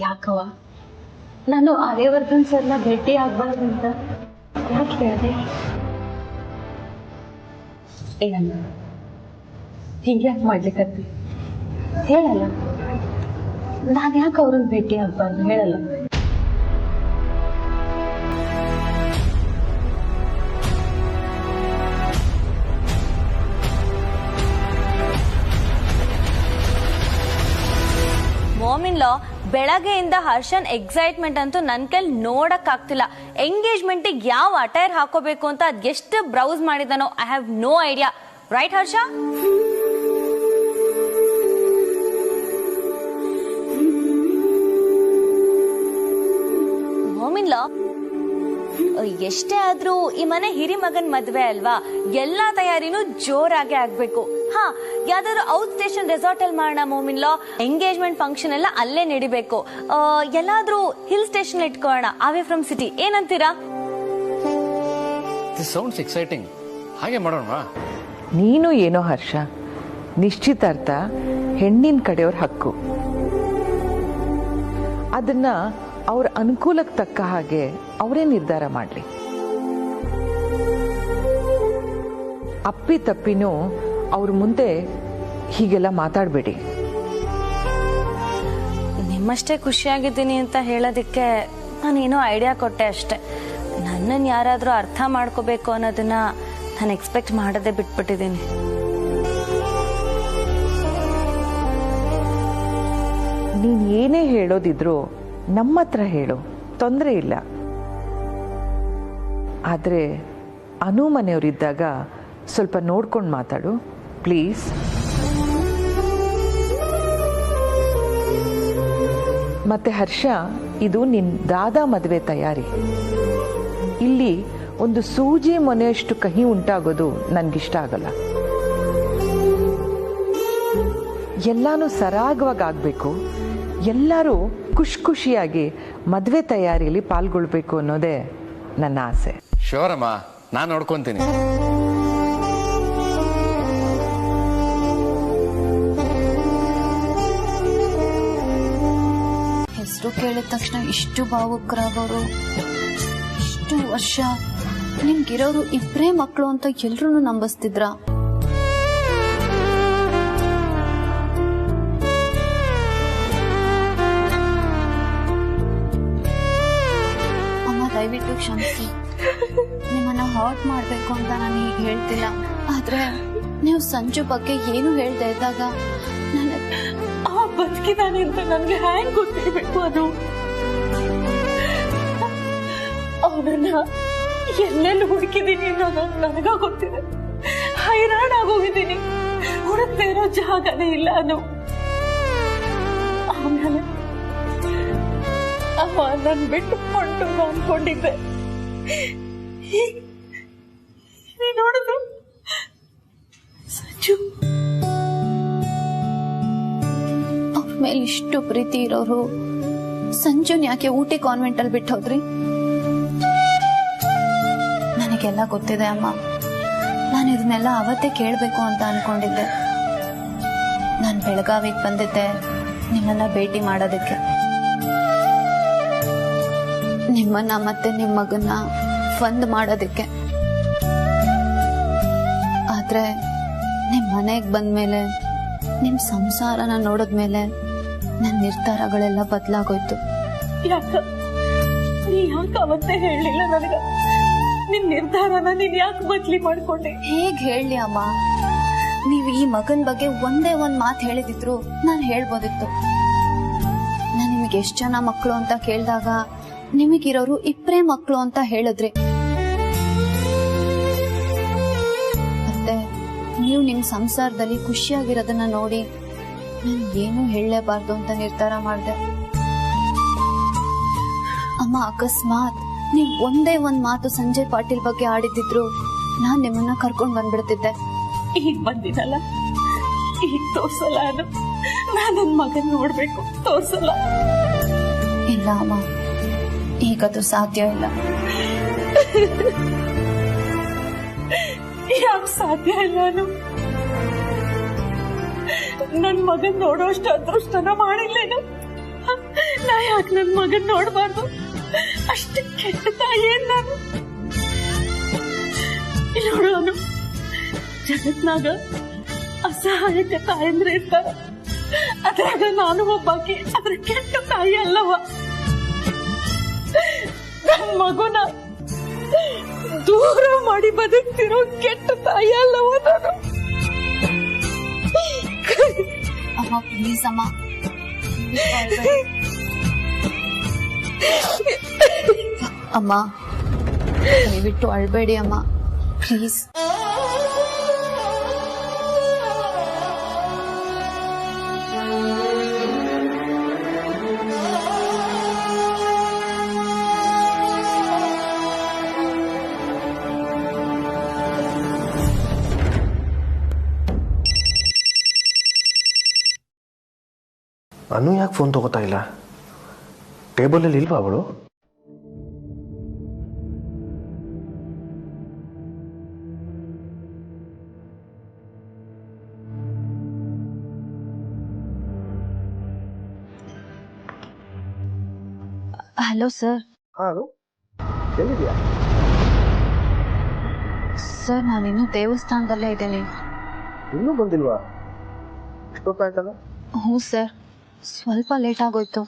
Speaker 2: ಯಾಕವ್ವ ನಾನು ಆರ್ಯವರ್ಧನ್ ಸರ್ನ ಭೇಟಿ ಆಗ್ಬಾರ್ದು ಅಂತ ಯಾಕೆ ಹೇಳಿದೆ? ಏನಲ್ಲ ಹಿಂಗ್ಯಾಕೆ ಮಾಡ್ಲಿಕ್ಕತ್ತಿ ಹೇಳಲ್ಲ. ನಾನು ಯಾಕೆ ಅವ್ರನ್ನ ಭೇಟಿ ಆಗ್ಬಾರ್ದು ಹೇಳಲ್ಲ.
Speaker 17: ಮಾಮಿನ್-ಲಾ, ಬೆಳಗ್ಗೆಯಿಂದ ಹರ್ಷನ್ ಎಕ್ಸೈಟ್ಮೆಂಟ್ ಅಂತೂ ನನ್ನ ಕೈಲಿ ನೋಡಕ್ ಆಗ್ತಿಲ್ಲ. ಎಂಗೇಜ್ಮೆಂಟ್ ಯಾವ ಅಟೈರ್ ಹಾಕೋಬೇಕು ಅಂತ ಅದ್ ಎಷ್ಟು ಬ್ರೌಸ್ ಮಾಡಿದಾನೋ I have no idea. Right Harsha? Mom-in-law, ಎಷ್ಟೇ ಆದ್ರೂ ಈ ಮನೆ ಹಿರಿ ಮಗನ್ ಮದ್ವೆ ಅಲ್ವಾ, ಎಲ್ಲಾ ತಯಾರಿನೂ ಜೋರಾಗೆ ಆಗ್ಬೇಕು. ಹಾ, ಯಾವ್ದಾದ್ರು ಔಟ್ ಸ್ಟೇಷನ್ ರೆಸಾರ್ಟ್ ಅಲ್ಲಿ ಮಾಡೋಣ ಮಾಮಿನ್-ಲಾ. ಎಂಗೇಜ್ಮೆಂಟ್ ಫಂಕ್ಷನ್ ಎಲ್ಲ ಅಲ್ಲೇ ನಡಿಬೇಕು. ಎಲ್ಲಾದ್ರೂ ಹಿಲ್ ಸ್ಟೇಷನ್ ಇಟ್ಕೊಳ್ಳೋಣ, ಅವೇ ಫ್ರಮ್ ಸಿಟಿ. ಏನಂತೀರಾ?
Speaker 10: This sounds exciting. ಹಾಗೆ ಮಾಡೋಣ.
Speaker 16: ನೀನು ಏನೋ ಹರ್ಷ, ನಿಶ್ಚಿತಾರ್ಥ ಹೆಣ್ಣಿನ ಕಡೆಯವ್ರ ಹಕ್ಕು. ಅದನ್ನ ಅವ್ರ ಅನುಕೂಲಕ್ಕೆ ತಕ್ಕ ಹಾಗೆ ಅವರೇ ನಿರ್ಧಾರ ಮಾಡಲಿ. ಅಪ್ಪಿ ತಪ್ಪಿನೂ ಅವ್ರ ಮುಂದೆ ಹೀಗೆಲ್ಲ ಮಾತಾಡಬೇಡಿ.
Speaker 17: ನಿಮ್ಮಷ್ಟೇ ಖುಷಿಯಾಗಿದ್ದೀನಿ ಅಂತ ಹೇಳೋದಕ್ಕೆ ನಾನೇನೋ ಐಡಿಯಾ ಕೊಟ್ಟೆ ಅಷ್ಟೆ. ನನ್ನನ್ನು ಯಾರಾದರೂ ಅರ್ಥ ಮಾಡ್ಕೋಬೇಕು ಅನ್ನೋದನ್ನ ನಾನು ಎಕ್ಸ್ಪೆಕ್ಟ್ ಮಾಡದೆ ಬಿಟ್ಬಿಟ್ಟಿದ್ದೀನಿ.
Speaker 16: ನೀನ್ ಏನೇ ಹೇಳೋದಿದ್ರು ನಮ್ಮ ಹತ್ರ ಹೇಳು, ತೊಂದರೆ ಇಲ್ಲ. ಆದ್ರೆ ಅನು ಮನೆಯವರಿದ್ದಾಗ ಸ್ವಲ್ಪ ನೋಡ್ಕೊಂಡು ಮಾತಾಡು ಪ್ಲೀಸ್. ಮತ್ತೆ ಹರ್ಷ, ಇದು ನಿನ್ ದಾದಾ ಮದುವೆ ತಯಾರಿ. ಇಲ್ಲಿ ಒಂದು ಸೂಜಿ ಮೊನೆಯಷ್ಟು ಕಹಿ ಉಂಟಾಗೋದು ನನ್ಗಿಷ್ಟ ಆಗಲ್ಲ. ಎಲ್ಲಾನು ಸರಾಗವಾಗಿ ಆಗ್ಬೇಕು. ಎಲ್ಲರೂ ಖುಷಿಯಾಗಿ ಮದುವೆ ತಯಾರಿಯಲ್ಲಿ ಪಾಲ್ಗೊಳ್ಬೇಕು ಅನ್ನೋದೇ ನನ್ನ ಆಸೆ.
Speaker 10: ಶೋರಮ್ಮ, ನಾನು ನೋಡ್ಕೊಂತೀನಿ.
Speaker 8: ಹೆಸರು ಕೇಳಿದ ತಕ್ಷಣ ಇಷ್ಟು ಭಾವುಕರಾಗೋರು, ಇಷ್ಟು ವರ್ಷ ನಿಮ್ಗಿರೋರು ಇಬ್ಬರೇ ಮಕ್ಕಳು ಅಂತ ಎಲ್ರೂ ನಂಬಿಸ್ತಿದ್ರ? ದಯವಿಟ್ಟು ಕ್ಷಮಿಸಿ. ನಿಮ್ಮನ್ನ ಹರ್ಟ್ ಮಾಡ್ಬೇಕು ಅಂತ ನಾನು ಈಗ ಹೇಳ್ತಿಲ್ಲ. ಆದ್ರೆ ನೀವು ಸಂಜು ಬಗ್ಗೆ ಏನು ಹೇಳ್ತಾ ಇದ್ದಾಗ
Speaker 12: ಆ ಬದುಕಿದಾನೆ ಅಂತ ನನ್ಗೆ ಹ್ಯಾಂಗ್ ಗೊತ್ತಿರ್ಬೇಕು? ಅದು ಅವನನ್ನ ಎಲ್ಲೆಲ್ಲಿ ಹುಡುಕಿದೀನಿ ಅನ್ನೋದು ನನಗ ಗೊತ್ತಿದೆ. ಹೈರಾಣ ಆಗೋಗಿದ್ದೀನಿ. ಹುಡುಕ್ತಾ ಇರೋ ಜಾಗನೇ ಇಲ್ಲ. ಅದು ಆಮೇಲೆ ನನ್ ಬಿಟ್ಟು ಹೊಂಟು ಅನ್ಕೊಂಡಿದ್ದೆ. ನೋಡಿದ್ರು ಸಂಜು
Speaker 8: ಅವ್ರ ಮೇಲೆ ಇಷ್ಟು ಪ್ರೀತಿ ಇರೋರು ಸಂಜುನ್ ಯಾಕೆ ಊಟಿ ಕಾನ್ವೆಂಟ್ ಅಲ್ಲಿ ಬಿಟ್ಟು ಹೋದ್ರಿ? ನನಗೆಲ್ಲ ಗೊತ್ತಿದೆ ಅಮ್ಮ. ನಾನು ಇದನ್ನೆಲ್ಲ ಅವತ್ತೇ ಕೇಳಬೇಕು ಅಂತ ಅನ್ಕೊಂಡಿದ್ದೆ. ನಾನು ಬೆಳಗಾವಿಗೆ ಬಂದಿದ್ದೆ ನಿಮ್ಮನ್ನ ಭೇಟಿ ಮಾಡೋದಕ್ಕೆ. ನಿಮ್ಮನ್ನ ಮತ್ತೆ ನಿಮ್ಮ ಮಗನ್ನ ಒಂದ್ ಮಾಡೋದಕ್ಕೆ. ಆದ್ರೆ ನಿಮ್ ಮನೆಗ್ ಬಂದ್ಮೇಲೆ ನಿಮ್ ಸಂಸಾರನ ನೋಡಿದ್ಮೇಲೆ ನನ್ನ ನಿರ್ಧಾರಗಳೆಲ್ಲ ಬದಲಾಗೋಯ್ತು.
Speaker 12: ನೀ ಯಾಕೆ ಅವತ್ತೇ ಹೇಳಲಿಲ್ಲ ನನಗ? ನಿನ್ ನಿರ್ಧಾರನ ನೀನ್ ಯಾಕೆ ಬದ್ಲಿ ಮಾಡ್ಕೊಂಡೆ?
Speaker 8: ಹೇಗ್ ಹೇಳಿ ಅಮ್ಮ, ನೀವು ಈ ಮಗನ್ ಬಗ್ಗೆ ಒಂದೇ ಒಂದ್ ಮಾತು ಹೇಳಿದಿದ್ರು ನಾನು ಹೇಳ್ಬೋದಿತ್ತು. ನಾನು ನಿಮಗೆ ಎಷ್ಟ್ ಜನ ಮಕ್ಕಳು ಅಂತ ಕೇಳಿದಾಗ ನಿಮಗಿರೋರು ಇಬ್ಬರೇ ಮಕ್ಕಳು ಅಂತ ಹೇಳಿದ್ರಿ. ಮತ್ತೆ ನೀವು ನಿಮ್ ಸಂಸಾರದಲ್ಲಿ ಖುಷಿಯಾಗಿರೋದನ್ನ ನೋಡಿ ನಾನು ಏನೂ ಹೇಳಲೇಬಾರ್ದು ಅಂತ ನಿರ್ಧಾರ ಮಾಡಿದೆ. ಅಮ್ಮ, ಅಕಸ್ಮಾತ್ ನೀವ್ ಒಂದೇ ಒಂದ್ ಮಾತು ಸಂಜಯ್ ಪಾಟೀಲ್ ಬಗ್ಗೆ ಆಡಿದ್ರು ನಾನ್ ನಿಮ್ಮನ್ನ ಕರ್ಕೊಂಡ್ ಬಂದ್ಬಿಡ್ತಿದ್ದೆ.
Speaker 12: ಈಗ ಬಂದಿನಲ್ಲ, ಈಗ ತೋರ್ಸಲ್ಲ. ನಾನು ನನ್ ಮಗನ್ ನೋಡ್ಬೇಕು, ತೋರ್ಸಲ್ಲ.
Speaker 8: ಇಲ್ಲ ಅಮ್ಮ, ಈಗದು ಸಾಧ್ಯ ಇಲ್ಲ.
Speaker 12: ಯಾಕೆ ಸಾಧ್ಯ ಇಲ್ಲ? ನನ್ ಮಗನ್ ನೋಡೋಷ್ಟು ಅದೃಷ್ಟನ ಮಾಡಿಲ್ಲೇನು? ನಾ ಯಾಕೆ ನನ್ ಮಗನ್ ನೋಡ್ಬಾರ್ದು? ಅಷ್ಟು ಕೆಟ್ಟ ತಾಯಿ ನಾನು. ನೋಡೋನು ಜಗತ್ನಾಗ ಅಸಹಾಯಕ ತಾಯಂದ್ರೆ ಇರ್ತಾರ, ಅದ್ರಾಗ ನಾನು ಒಬ್ಬಾಕಿ ಅದ್ರ ಕೆಟ್ಟ ತಾಯಿ ಅಲ್ಲವ. ನನ್ ಮಗುನ ದೂರ ಮಾಡಿ ಬದುಕ್ತಿರೋ ಕೆಟ್ಟ ತಾಯಿ ಅಲ್ಲವ ನಾನು.
Speaker 8: ಅಮ್ಮ ಪ್ಲೀಸ್ ಅಮ್ಮ, ಅಮ್ಮ ದಯವಿಟ್ಟು ಅಳ್ಬೇಡಿ ಅಮ್ಮ, ಪ್ಲೀಸ್.
Speaker 4: ಅನು ಯಾಕೆ ಫೋನ್ ತಗೋತಾ ಇಲ್ಲ? ಟೇಬಲಲ್ಲಿ ಇಲ್ವಾ ಅವಳು?
Speaker 8: Hello sir.
Speaker 4: ಎಲ್ಲಿದ್ಯಾ
Speaker 8: ಸರ್? ನಾನಿನ್ನೂ ದೇವಸ್ಥಾನದಲ್ಲೇ ಇದ್ದೇನೆ.
Speaker 4: ಇನ್ನೂ ಬಂದಿಲ್ವಾ? ಇಷ್ಟೊತ್ತಾಯ್ತಲ್ಲ?
Speaker 8: ಹ್ಞೂ ಸರ್, ಸ್ವಲ್ಪ ಲೇಟ್ ಆಗೋಯ್ತು.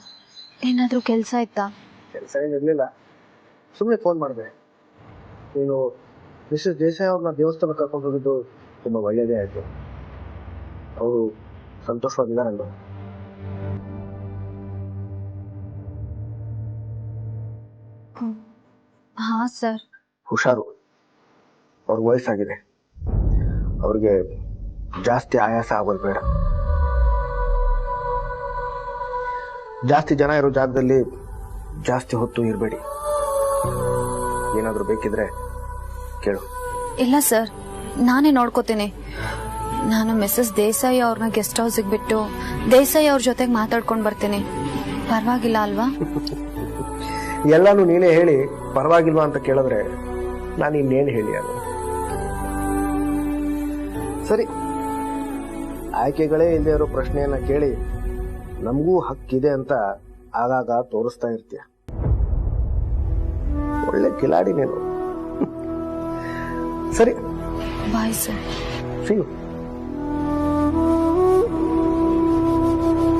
Speaker 8: ಏನಾದರೂ ಕೆಲಸ ಇತ್ತಾ?
Speaker 4: ಕೆಲಸ ಏನಿರಲಿಲ್ಲ, ಸುಮ್ಮನೆ ಫೋನ್ ಮಾಡಿದೆ. ನೀನು ಮಿಸ್ಸಸ್ ದೇಸಾಯಿ ಅವ್ರನ್ನ ದೇವಸ್ಥಾನ ಕರ್ಕೊಂಡು ಹೋಗಿದ್ದು ತುಂಬ ಒಳ್ಳೆಯದೇ ಆಯಿತು. ಅವರು ಸಂತೋಷವಾಗಿದ್ದಾರಲ್ಲ?
Speaker 8: ಹಾಂ ಸರ್.
Speaker 4: ಹುಷಾರು, ಅವ್ರಿಗೆ ವಯಸ್ಸಾಗಿದೆ, ಅವ್ರಿಗೆ ಜಾಸ್ತಿ ಆಯಾಸ ಆಗೋದು ಬೇಡ. ಜಾಸ್ತಿ ಜನ ಇರೋ ಜಾಗದಲ್ಲಿ ಜಾಸ್ತಿ ಹೊತ್ತು ಇರಬೇಡಿ. ಏನಾದರೂ ಬೇಕಿದ್ರೆ ಕೇಳು.
Speaker 8: ಇಲ್ಲ ಸರ್, ನಾನೇ ನೋಡ್ಕೋತೀನಿ. ನಾನು ಮಿಸ್ಸಸ್ ದೇಸಾಯಿ ಅವ್ರನ್ನ ಗೆಸ್ಟ್ ಹೌಸಿಗೆ ಬಿಟ್ಟು ದೇಸಾಯಿ ಅವ್ರ ಜೊತೆಗೆ ಮಾತಾಡ್ಕೊಂಡು ಬರ್ತೀನಿ. ಪರವಾಗಿಲ್ಲ ಅಲ್ವಾ?
Speaker 4: ಎಲ್ಲಾನು ನೀನೇ ಹೇಳಿ ಪರವಾಗಿಲ್ವಾ ಅಂತ ಕೇಳಿದ್ರೆ ನಾನು ಇನ್ನೇನು ಹೇಳಿ? ಅದು ಸರಿ, ಆಯ್ಕೆಗಳೇ ಇಲ್ಲದೆ ಇರೋ ಪ್ರಶ್ನೆಯನ್ನ ಕೇಳಿ ನಮಗೂ ಹಕ್ಕಿದೆ ಅಂತ ಆಗಾಗ ತೋರಿಸ್ತಾ ಇರ್ತೀಯ. ಒಳ್ಳೆ ಕಿಲಾಡಿ ನೀನು. ಸರಿ,
Speaker 8: ಬಾಯ್ ಸರ್.
Speaker 4: C you.